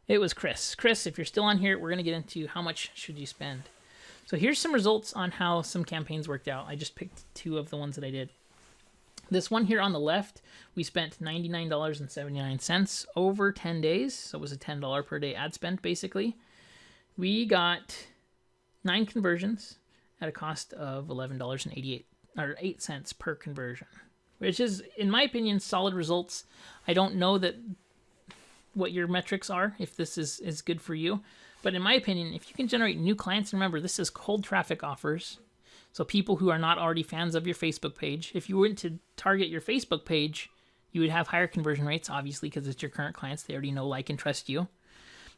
It was Chris. Chris, if you're still on here, we're going to get into how much should you spend. So here's some results on how some campaigns worked out. I just picked 2 of the ones that I did. This one here on the left, we spent $99.79 over 10 days. So it was a $10 per day ad spend, basically. We got 9 conversions at a cost of $11.88 per conversion, which is, in my opinion, solid results. I don't know that what your metrics are, if this is good for you, but in my opinion, if you can generate new clients, and remember, this is cold traffic offers, so people who are not already fans of your Facebook page, if you went to target your Facebook page, you would have higher conversion rates, obviously, because it's your current clients. They already know, like, and trust you.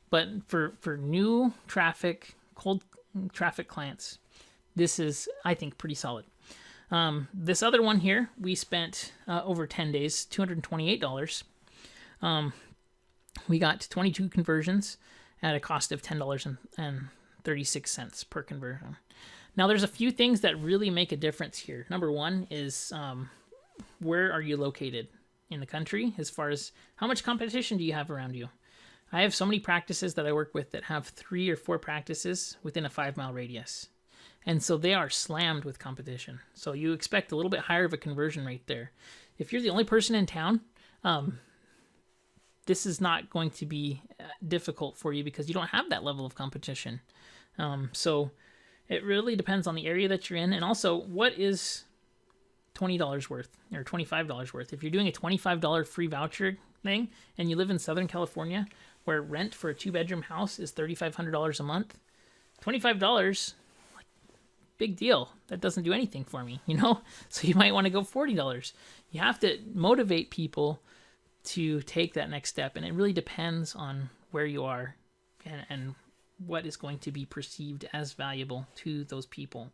But for new traffic, cold traffic clients, this is, I think, pretty solid. This other one here, we spent over 10 days, $228. We got 22 conversions at a cost of $10.36 per conversion. Now, there's a few things that really make a difference here. Number one is where are you located in the country, as far as how much competition do you have around you? I have so many practices that I work with that have 3 or 4 practices within a 5-mile radius. And so they are slammed with competition. So you expect a little bit higher of a conversion rate there. If you're the only person in town, this is not going to be difficult for you because you don't have that level of competition. So it really depends on the area that you're in. And also, what is $20 worth or $25 worth? If you're doing a $25 free voucher thing and you live in Southern California, where rent for a 2-bedroom house is $3,500 a month, $25, like, big deal. That doesn't do anything for me, you know? So you might want to go $40. You have to motivate people to take that next step, and it really depends on where you are and what is going to be perceived as valuable to those people.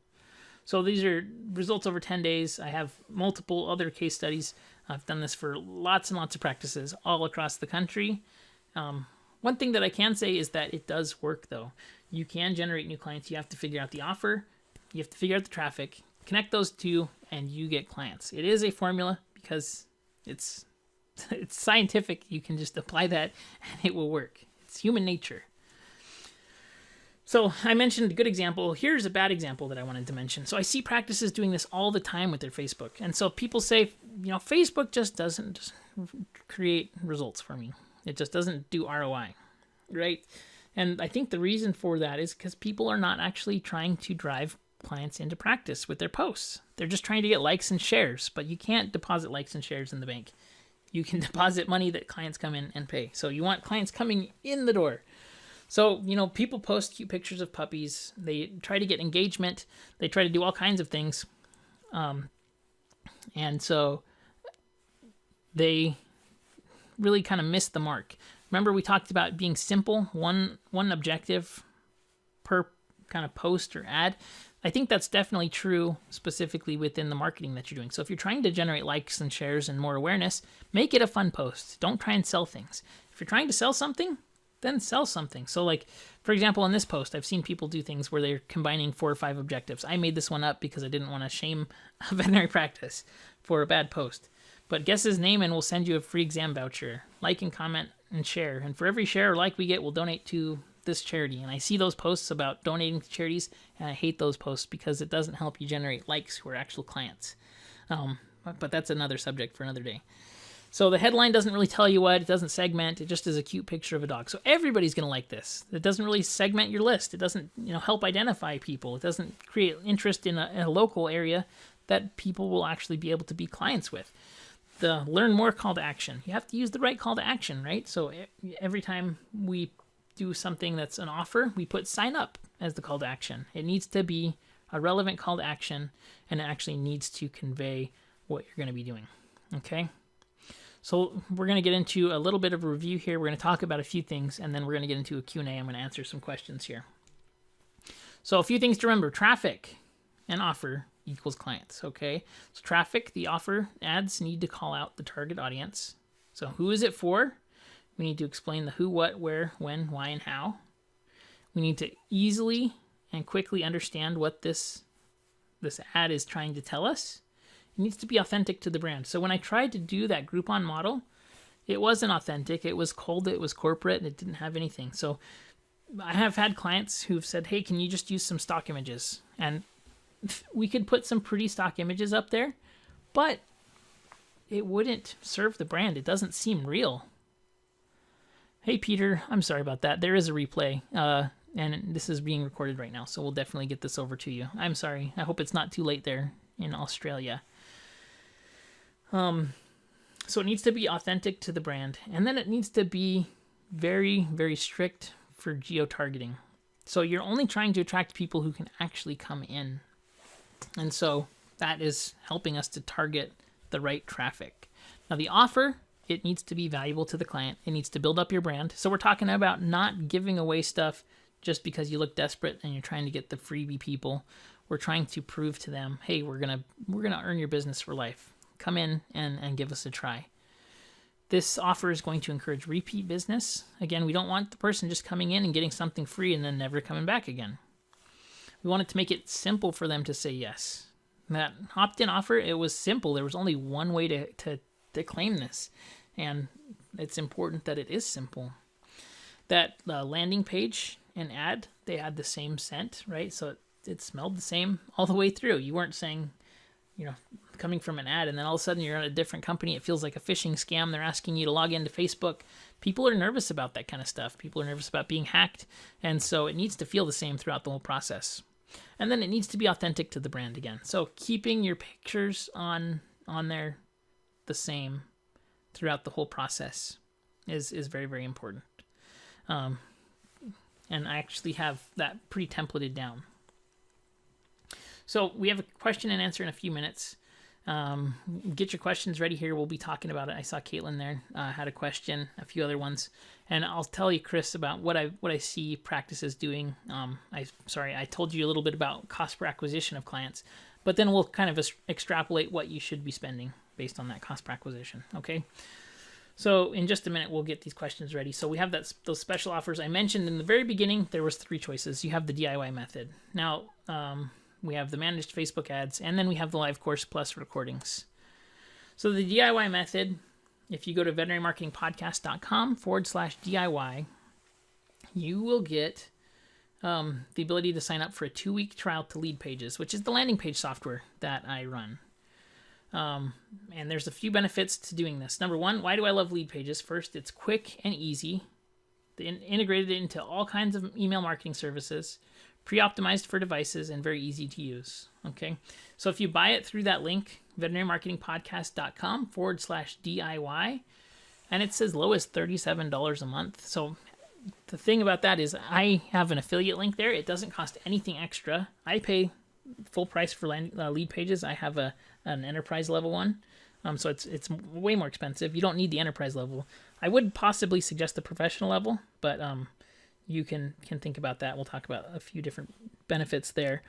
So these are results over 10 days. I have multiple other case studies. I've done this for lots and lots of practices all across the country. One thing that I can say is that it does work, though. You can generate new clients. You have to figure out the offer. You have to figure out the traffic. Connect those two, and you get clients. It is a formula because it's scientific. You can just apply that, and it will work. It's human nature. So I mentioned a good example. Here's a bad example that I wanted to mention. So I see practices doing this all the time with their Facebook. And so people say, Facebook just doesn't create results for me. It just doesn't do ROI, right? And I think the reason for that is because people are not actually trying to drive clients into practice with their posts. They're just trying to get likes and shares, but you can't deposit likes and shares in the bank. You can deposit money that clients come in and pay. So you want clients coming in the door. So, people post cute pictures of puppies. They try to get engagement. They try to do all kinds of things. And so they really kind of miss the mark. Remember, we talked about being simple, one objective per kind of post or ad. I think that's definitely true specifically within the marketing that you're doing. So if you're trying to generate likes and shares and more awareness, make it a fun post. Don't try and sell things. If you're trying to sell something, then sell something. So, like, for example, in this post, I've seen people do things where they're combining 4 or 5 objectives. I made this one up because I didn't want to shame a veterinary practice for a bad post. But guess his name and we'll send you a free exam voucher. Like and comment and share. And for every share or like we get, we'll donate to this charity. And I see those posts about donating to charities, and I hate those posts because it doesn't help you generate likes who are actual clients. But that's another subject for another day. So the headline doesn't really tell you what. It doesn't segment. It just is a cute picture of a dog. So everybody's going to like this. It doesn't really segment your list. It doesn't, help identify people. It doesn't create interest in a local area that people will actually be able to be clients with. The learn more call to action. You have to use the right call to action, right? So every time we do something that's an offer, we put sign up as the call to action. It needs to be a relevant call to action, and it actually needs to convey what you're going to be doing. Okay? So we're going to get into a little bit of a review here. We're going to talk about a few things, and then we're going to get into a Q&A. I'm going to answer some questions here. So a few things to remember. Traffic and offer equals clients, okay? So traffic, the offer, ads need to call out the target audience. So who is it for? We need to explain the who, what, where, when, why, and how. We need to easily and quickly understand what this ad is trying to tell us. It needs to be authentic to the brand. So when I tried to do that Groupon model, it wasn't authentic. It was cold. It was corporate, and it didn't have anything. So I have had clients who've said, hey, can you just use some stock images? And we could put some pretty stock images up there, but it wouldn't serve the brand. It doesn't seem real. Hey, Peter, I'm sorry about that. There is a replay. And this is being recorded right now, so we'll definitely get this over to you. I'm sorry. I hope it's not too late there in Australia. So it needs to be authentic to the brand, and then it needs to be very, very strict for geo-targeting. So you're only trying to attract people who can actually come in. And so that is helping us to target the right traffic. Now the offer, it needs to be valuable to the client. It needs to build up your brand. So we're talking about not giving away stuff just because you look desperate and you're trying to get the freebie people. We're trying to prove to them, hey, we're gonna earn your business for life. Come in and give us a try. This offer is going to encourage repeat business. Again, we don't want the person just coming in and getting something free and then never coming back again. We wanted to make it simple for them to say yes. That opt-in offer, it was simple. There was only one way to claim this. And it's important that it is simple. That landing page and ad, they had the same scent, right? So it smelled the same all the way through. You weren't saying, coming from an ad and then all of a sudden you're at a different company. It feels like a phishing scam. They're asking you to log into Facebook. People are nervous about that kind of stuff. People are nervous about being hacked. And so it needs to feel the same throughout the whole process. And then it needs to be authentic to the brand again. So keeping your pictures on there the same throughout the whole process is very, very important. And I actually have that pre-templated down. So we have a question and answer in a few minutes. Get your questions ready here. We'll be talking about it. I saw Caitlin there had a question, a few other ones, and I'll tell you, Chris, about what I see practices doing. I told you a little bit about cost per acquisition of clients, but then we'll kind of extrapolate what you should be spending based on that cost per acquisition. Okay. So in just a minute, we'll get these questions ready. So we have those special offers I mentioned in the very beginning. There was 3 choices. You have the DIY method. Now, we have the managed Facebook ads, and then we have the live course plus recordings. So the DIY method, if you go to veterinarymarketingpodcast.com/DIY, you will get the ability to sign up for a 2-week trial to Lead Pages, which is the landing page software that I run. And there's a few benefits to doing this. Number 1, why do I love Lead Pages? First, it's quick and easy. They integrated it into all kinds of email marketing services, pre-optimized for devices, and very easy to use. Okay, so if you buy it through that link, veterinarymarketingpodcast.com/DIY, and it's as low as $37 a month. So the thing about that is I have an affiliate link there. It doesn't cost anything extra. I pay full price for Lead Pages. I have an enterprise level one. So it's way more expensive. You don't need the enterprise level. I would possibly suggest the professional level, but you can think about that. We'll talk about a few different benefits there.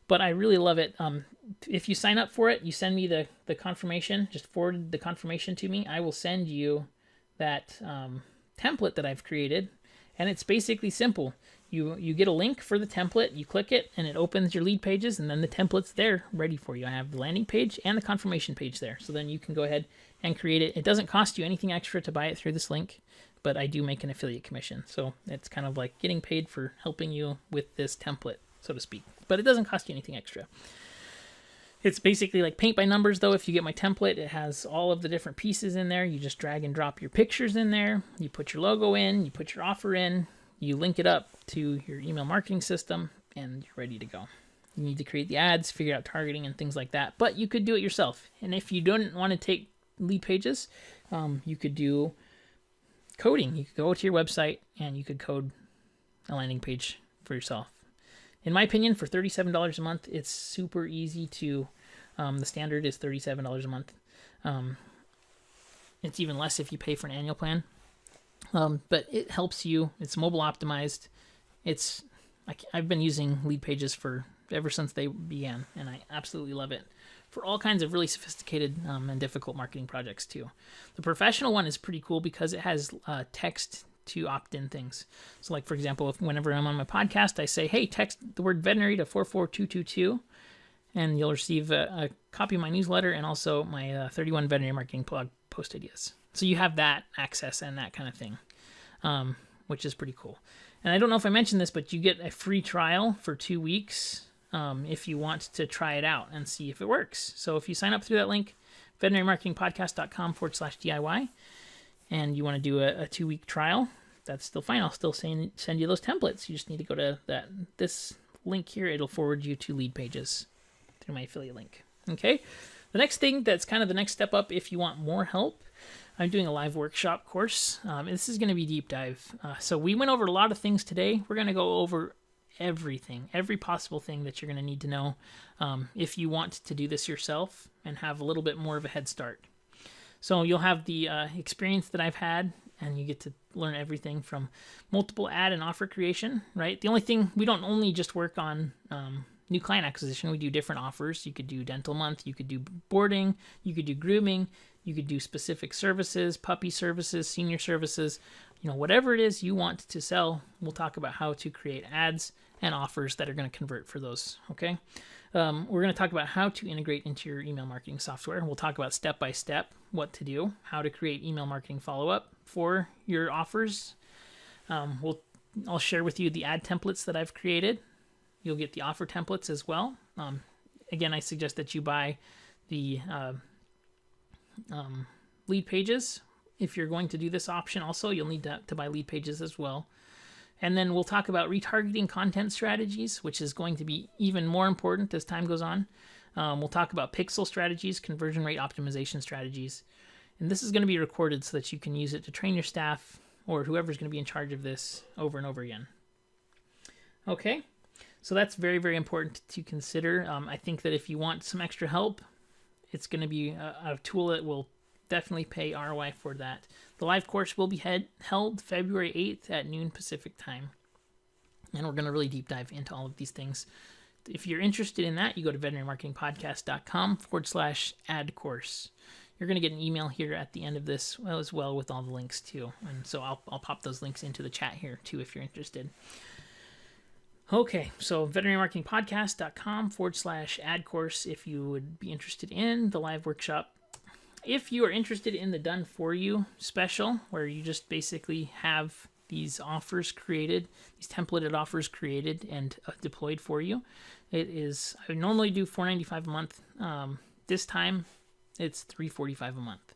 But I really love it. If you sign up for it, you send me the confirmation. Just forward the confirmation to me. I will send you that template that I've created. And it's basically simple. You get a link for the template, you click it, and it opens your Lead Pages, and then the template's there ready for you. I have the landing page and the confirmation page there. So then you can go ahead and create it. It doesn't cost you anything extra to buy it through this link, but I do make an affiliate commission. So it's kind of like getting paid for helping you with this template, so to speak. But it doesn't cost you anything extra. It's basically like paint by numbers, though. If you get my template, it has all of the different pieces in there. You just drag and drop your pictures in there. You put your logo in, you put your offer in, you link it up to your email marketing system, and you're ready to go. You need to create the ads, figure out targeting and things like that, but you could do it yourself. And if you don't want to take Lead Pages, you could do coding. You could go to your website and you could code a landing page for yourself. In my opinion, for $37 a month, it's super easy to, the standard is $37 a month. It's even less if you pay for an annual plan. But it helps you. It's mobile optimized. I've been using Lead Pages ever since they began, and I absolutely love it for all kinds of really sophisticated and difficult marketing projects too. The professional one is pretty cool because it has text to opt-in things. So like, for example, whenever I'm on my podcast, I say, hey, text the word veterinary to 44222, and you'll receive a copy of my newsletter and also my 31 veterinary marketing blog post ideas. So you have that access and that kind of thing, which is pretty cool. And I don't know if I mentioned this, but you get a free trial for 2 weeks if you want to try it out and see if it works. So if you sign up through that link, veterinarymarketingpodcast.com/DIY, and you want to do a 2-week trial that's still fine. I'll still send you those templates. You just need to go to this link here. It'll forward you to Lead Pages through my affiliate link. Okay. The next thing that's kind of the next step up, if you want more help, I'm doing a live workshop course. This is going to be deep dive. So we went over a lot of things today. We're going to go over everything, every possible thing that you're going to need to know if you want to do this yourself and have a little bit more of a head start. So you'll have the experience that I've had, and you get to learn everything from multiple ad and offer creation, right? The only thing, we don't only just work on new client acquisition. We do different offers. You could do dental month, you could do boarding, you could do grooming, you could do specific services, puppy services, senior services, whatever it is you want to sell. We'll talk about how to create ads and offers that are going to convert for those. Okay. We're going to talk about how to integrate into your email marketing software. We'll talk about step by step what to do, how to create email marketing follow-up for your offers. I'll share with you the ad templates that I've created. You'll get the offer templates as well. Again, I suggest that you buy the Lead Pages. If you're going to do this option also, you'll need to buy Lead Pages as well. And then we'll talk about retargeting content strategies, which is going to be even more important as time goes on. We'll talk about pixel strategies, conversion rate optimization strategies. And this is going to be recorded so that you can use it to train your staff or whoever's going to be in charge of this over and over again. Okay. So that's very, very important to consider. I think that if you want some extra help, it's going to be a tool that will definitely pay ROI for that. The live course will be held February 8th at noon Pacific time. And we're going to really deep dive into all of these things. If you're interested in that, you go to veterinarymarketingpodcast.com/ad course. You're going to get an email here at the end of this as well with all the links too. And so I'll pop those links into the chat here too if you're interested. Okay, so veterinarymarketingpodcast.com/ad course if you would be interested in the live workshop. If you are interested in the done for you special, where you just basically have these offers created, these templated offers created and deployed for you, I would normally do $495 a month. This time it's $345 a month.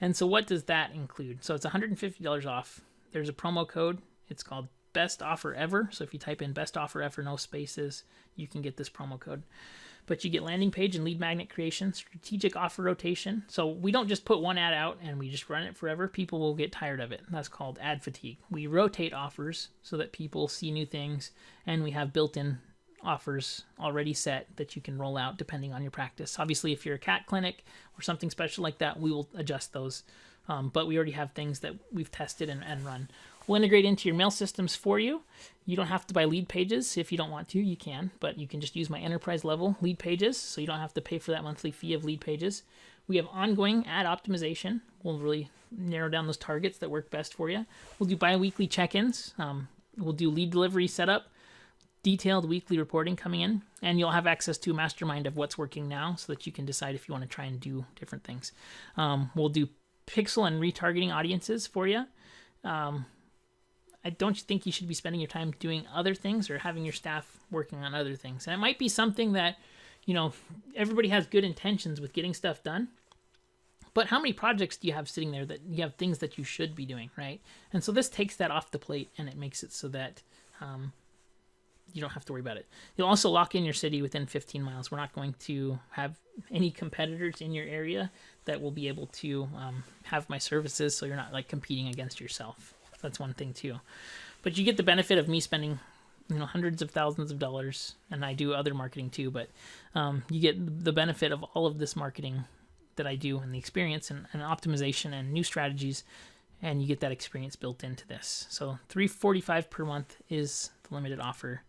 And so what does that include? So it's $150 off. There's a promo code. It's called Best Offer Ever. So if you type in Best Offer Ever, no spaces, you can get this promo code. But you get landing page and lead magnet creation, strategic offer rotation. So we don't just put one ad out and we just run it forever. People will get tired of it. That's called ad fatigue. We rotate offers so that people see new things, and we have built-in offers already set that you can roll out depending on your practice. Obviously, if you're a cat clinic or something special like that, we will adjust those. But we already have things that we've tested and run. We'll integrate into your mail systems for you. You don't have to buy Lead Pages. If you don't want to, you can, but you can just use my enterprise level Lead Pages, so you don't have to pay for that monthly fee of Lead Pages. We have ongoing ad optimization. We'll really narrow down those targets that work best for you. We'll do bi-weekly check-ins. We'll do lead delivery setup, detailed weekly reporting coming in, and you'll have access to a mastermind of what's working now so that you can decide if you want to try and do different things. We'll do pixel and retargeting audiences for you. I don't think you should be spending your time doing other things or having your staff working on other things. And it might be something that, everybody has good intentions with getting stuff done. But how many projects do you have sitting there that you have things that you should be doing, right? And so this takes that off the plate, and it makes it so that you don't have to worry about it. You'll also lock in your city within 15 miles. We're not going to have any competitors in your area that will be able to have my services, so you're not competing against yourself. That's one thing too. But you get the benefit of me spending hundreds of thousands of dollars, and I do other marketing too, but you get the benefit of all of this marketing that I do and the experience and optimization and new strategies, and you get that experience built into this. So $345 per month is the limited offer.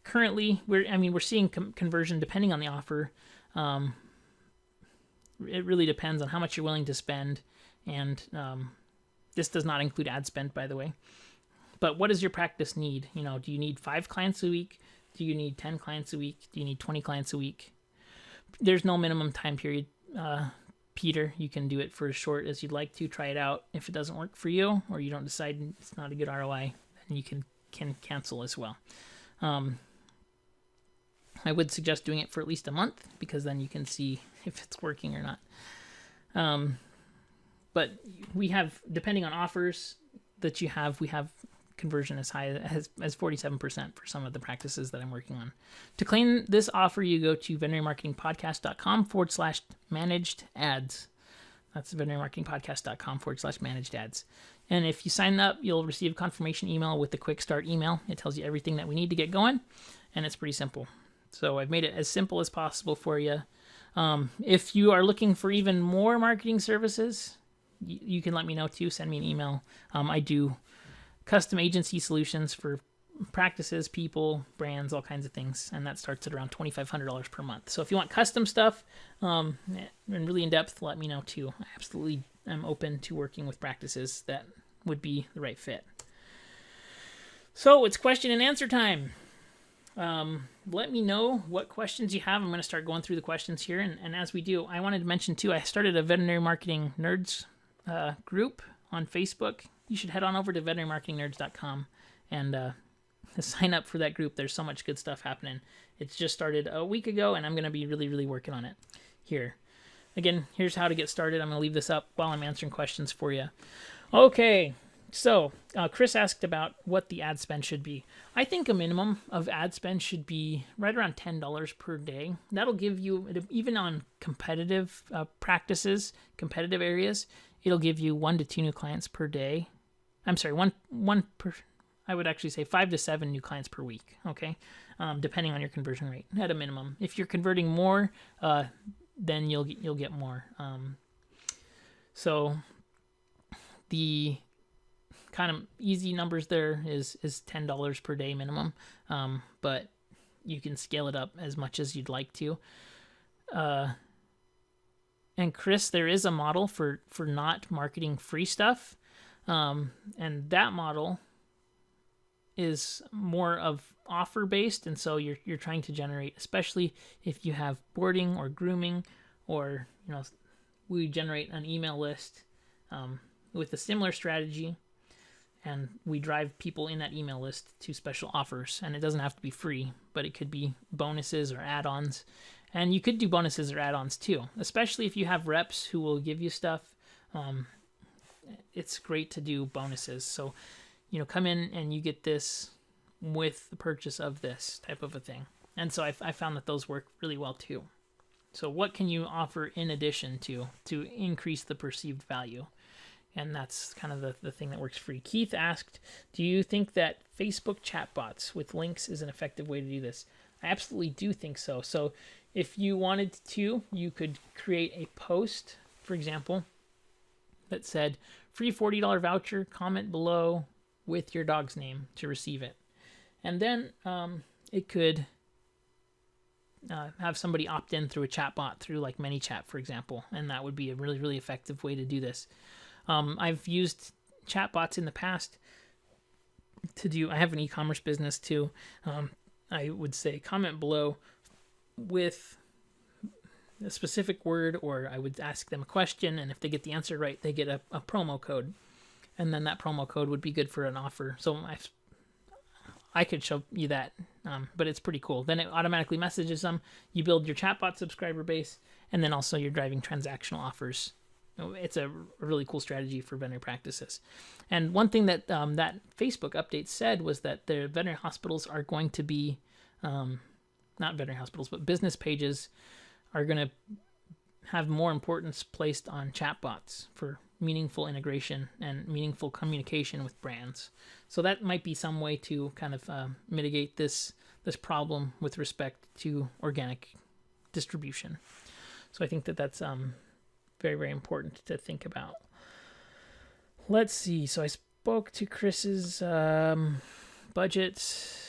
Currently, we're seeing conversion depending on the offer. It really depends on how much you're willing to spend, and this does not include ad spend, by the way. But what does your practice need? Do you need 5 clients a week? Do you need 10 clients a week? Do you need 20 clients a week? There's no minimum time period, Peter. You can do it for as short as you'd like to. Try it out. If it doesn't work for you, or you don't decide it's not a good ROI, then you can cancel as well. I would suggest doing it for at least a month, because then you can see if it's working or not. But we have, depending on offers, that you have, we have conversion as high as 47% for some of the practices that I'm working on. To claim this offer, you go to veterinarymarketingpodcast.com/managed ads. That's veterinarymarketingpodcast.com/managed ads. And if you sign up, you'll receive a confirmation email with the quick start email. It tells you everything that we need to get going, and it's pretty simple. So I've made it as simple as possible for you. If you are looking for even more marketing services, you can let me know too. Send me an email. I do custom agency solutions for practices, people, brands, all kinds of things, and that starts at around $2,500 per month. So if you want custom stuff and really in depth, let me know too. I absolutely am open to working with practices that would be the right fit. So it's question and answer time. Let me know what questions you have. I'm going to start going through the questions here, and as we do, I wanted to mention too, I started a veterinary marketing nerds group on Facebook. You should head on over to veterinarymarketingnerds.com and sign up for that group. There's so much good stuff happening. It's just started a week ago, and I'm going to be really working on it here. Again, here's how to get started. I'm going to leave this up while I'm answering questions for you. Okay, so Chris asked about what the ad spend should be. I think a minimum of ad spend should be right around $10 per day. That'll give you, even on competitive practices, competitive areas, it'll give you 1 to 2 new clients per day. I'm sorry, I would actually say 5 to 7 new clients per week, okay? Depending on your conversion rate at a minimum. If you're converting more, then you'll get more. So the kind of easy numbers there is $10 per day minimum, but you can scale it up as much as you'd like to. And Chris, there is a model for not marketing free stuff, and that model is more of offer based, and so you're trying to generate, especially if you have boarding or grooming, or we generate an email list with a similar strategy, and we drive people in that email list to special offers. And it doesn't have to be free, but it could be bonuses or add-ons. And you could do bonuses or add-ons too, especially if you have reps who will give you stuff. It's great to do bonuses. So, come in and you get this with the purchase of this type of a thing. And so I found that those work really well too. So what can you offer in addition to increase the perceived value? And that's kind of the thing that works free. Keith asked, do you think that Facebook chatbots with links is an effective way to do this? I absolutely do think so. So if you wanted to, you could create a post, for example, that said, free $40 voucher, comment below with your dog's name to receive it. And then it could have somebody opt in through a chatbot, through like ManyChat, for example. And that would be a really effective way to do this. I've used chatbots in the past I have an e-commerce business too. I would say comment below with a specific word, or I would ask them a question, and if they get the answer right, they get a promo code. And then that promo code would be good for an offer. So I could show you that, but it's pretty cool. Then it automatically messages them. You build your chatbot subscriber base, and then also you're driving transactional offers. It's a really cool strategy for veterinary practices. And one thing that that Facebook update said was that the veterinary hospitals are going to be, not veterinary hospitals, but business pages are going to have more importance placed on chatbots for meaningful integration and meaningful communication with brands. So that might be some way to kind of mitigate this problem with respect to organic distribution. So I think that's very important to think about. Let's see. So I spoke to Chris's budget.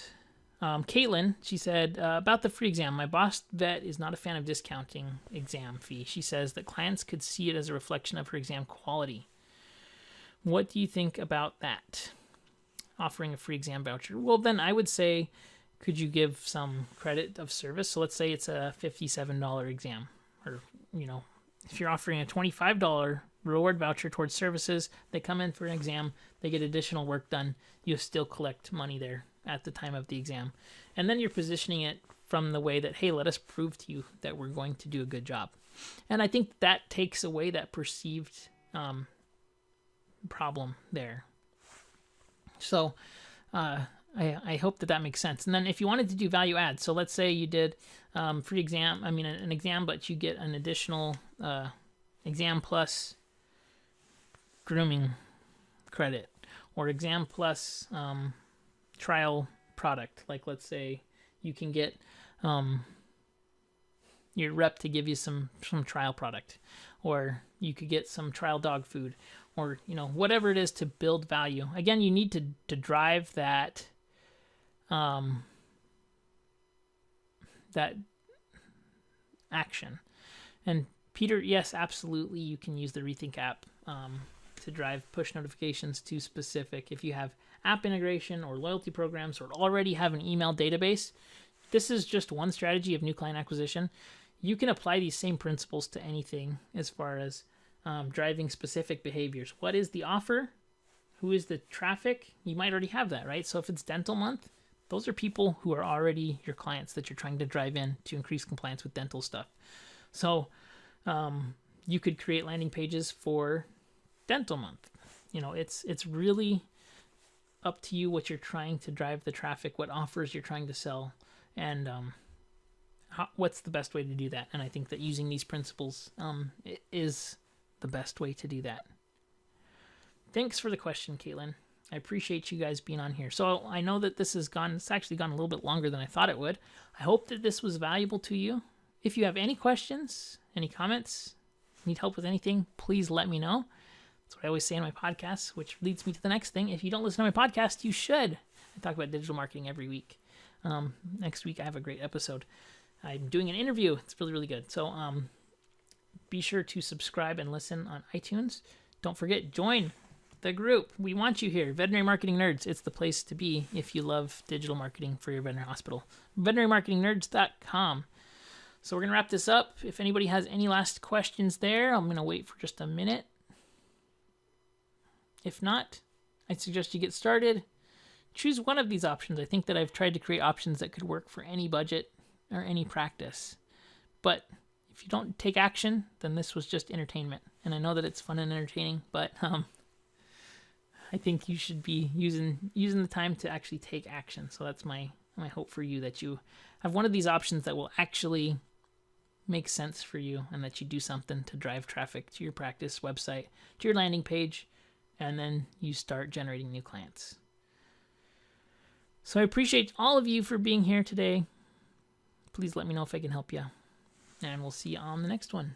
Caitlin, she said, about the free exam, my boss vet is not a fan of discounting exam fee. She says that clients could see it as a reflection of her exam quality. What do you think about that? Offering a free exam voucher. Well, then I would say, could you give some credit of service? So let's say it's a $57 exam, or, if you're offering a $25 reward voucher towards services, they come in for an exam, they get additional work done, you still collect money there at the time of the exam. And then you're positioning it from the way that, hey, let us prove to you that we're going to do a good job. And I think that takes away that perceived problem there. So I hope that makes sense. And then if you wanted to do value add, so let's say you did free exam, an exam, but you get an additional exam plus grooming credit, or exam plus trial product. Like let's say you can get your rep to give you some trial product, or you could get some trial dog food, or whatever it is to build value. Again, you need to drive that that action. And Peter, yes, absolutely, you can use the Rethink app to drive push notifications to specific. If you have app integration or loyalty programs, or already have an email database, this is just one strategy of new client acquisition. You can apply these same principles to anything as far as driving specific behaviors. What is the offer? Who is the traffic? You might already have that, right? So if it's dental month, those are people who are already your clients that you're trying to drive in to increase compliance with dental stuff. So you could create landing pages for dental month. It's really up to you what you're trying to drive the traffic, what offers you're trying to sell, and what's the best way to do that. And I think that using these principles is the best way to do that. Thanks for the question, Caitlin. I appreciate you guys being on here. So I know that it's actually gone a little bit longer than I thought it would. I hope that this was valuable to you. If you have any questions, any comments, need help with anything, please let me know. That's what I always say in my podcasts, which leads me to the next thing. If you don't listen to my podcast, you should. I talk about digital marketing every week. Next week I have a great episode. I'm doing an interview. It's really, really good. So be sure to subscribe and listen on iTunes. Don't forget, join the group. We want you here. Veterinary Marketing Nerds. It's the place to be if you love digital marketing for your veterinary hospital. VeterinaryMarketingNerds.com. So we're going to wrap this up. If anybody has any last questions there, I'm going to wait for just a minute. If not, I'd suggest you get started. Choose one of these options. I think that I've tried to create options that could work for any budget or any practice. But if you don't take action, then this was just entertainment. And I know that it's fun and entertaining, but I think you should be using the time to actually take action. So that's my hope for you, that you have one of these options that will actually make sense for you, and that you do something to drive traffic to your practice website, to your landing page, and then you start generating new clients. So I appreciate all of you for being here today. Please let me know if I can help you, and we'll see you on the next one.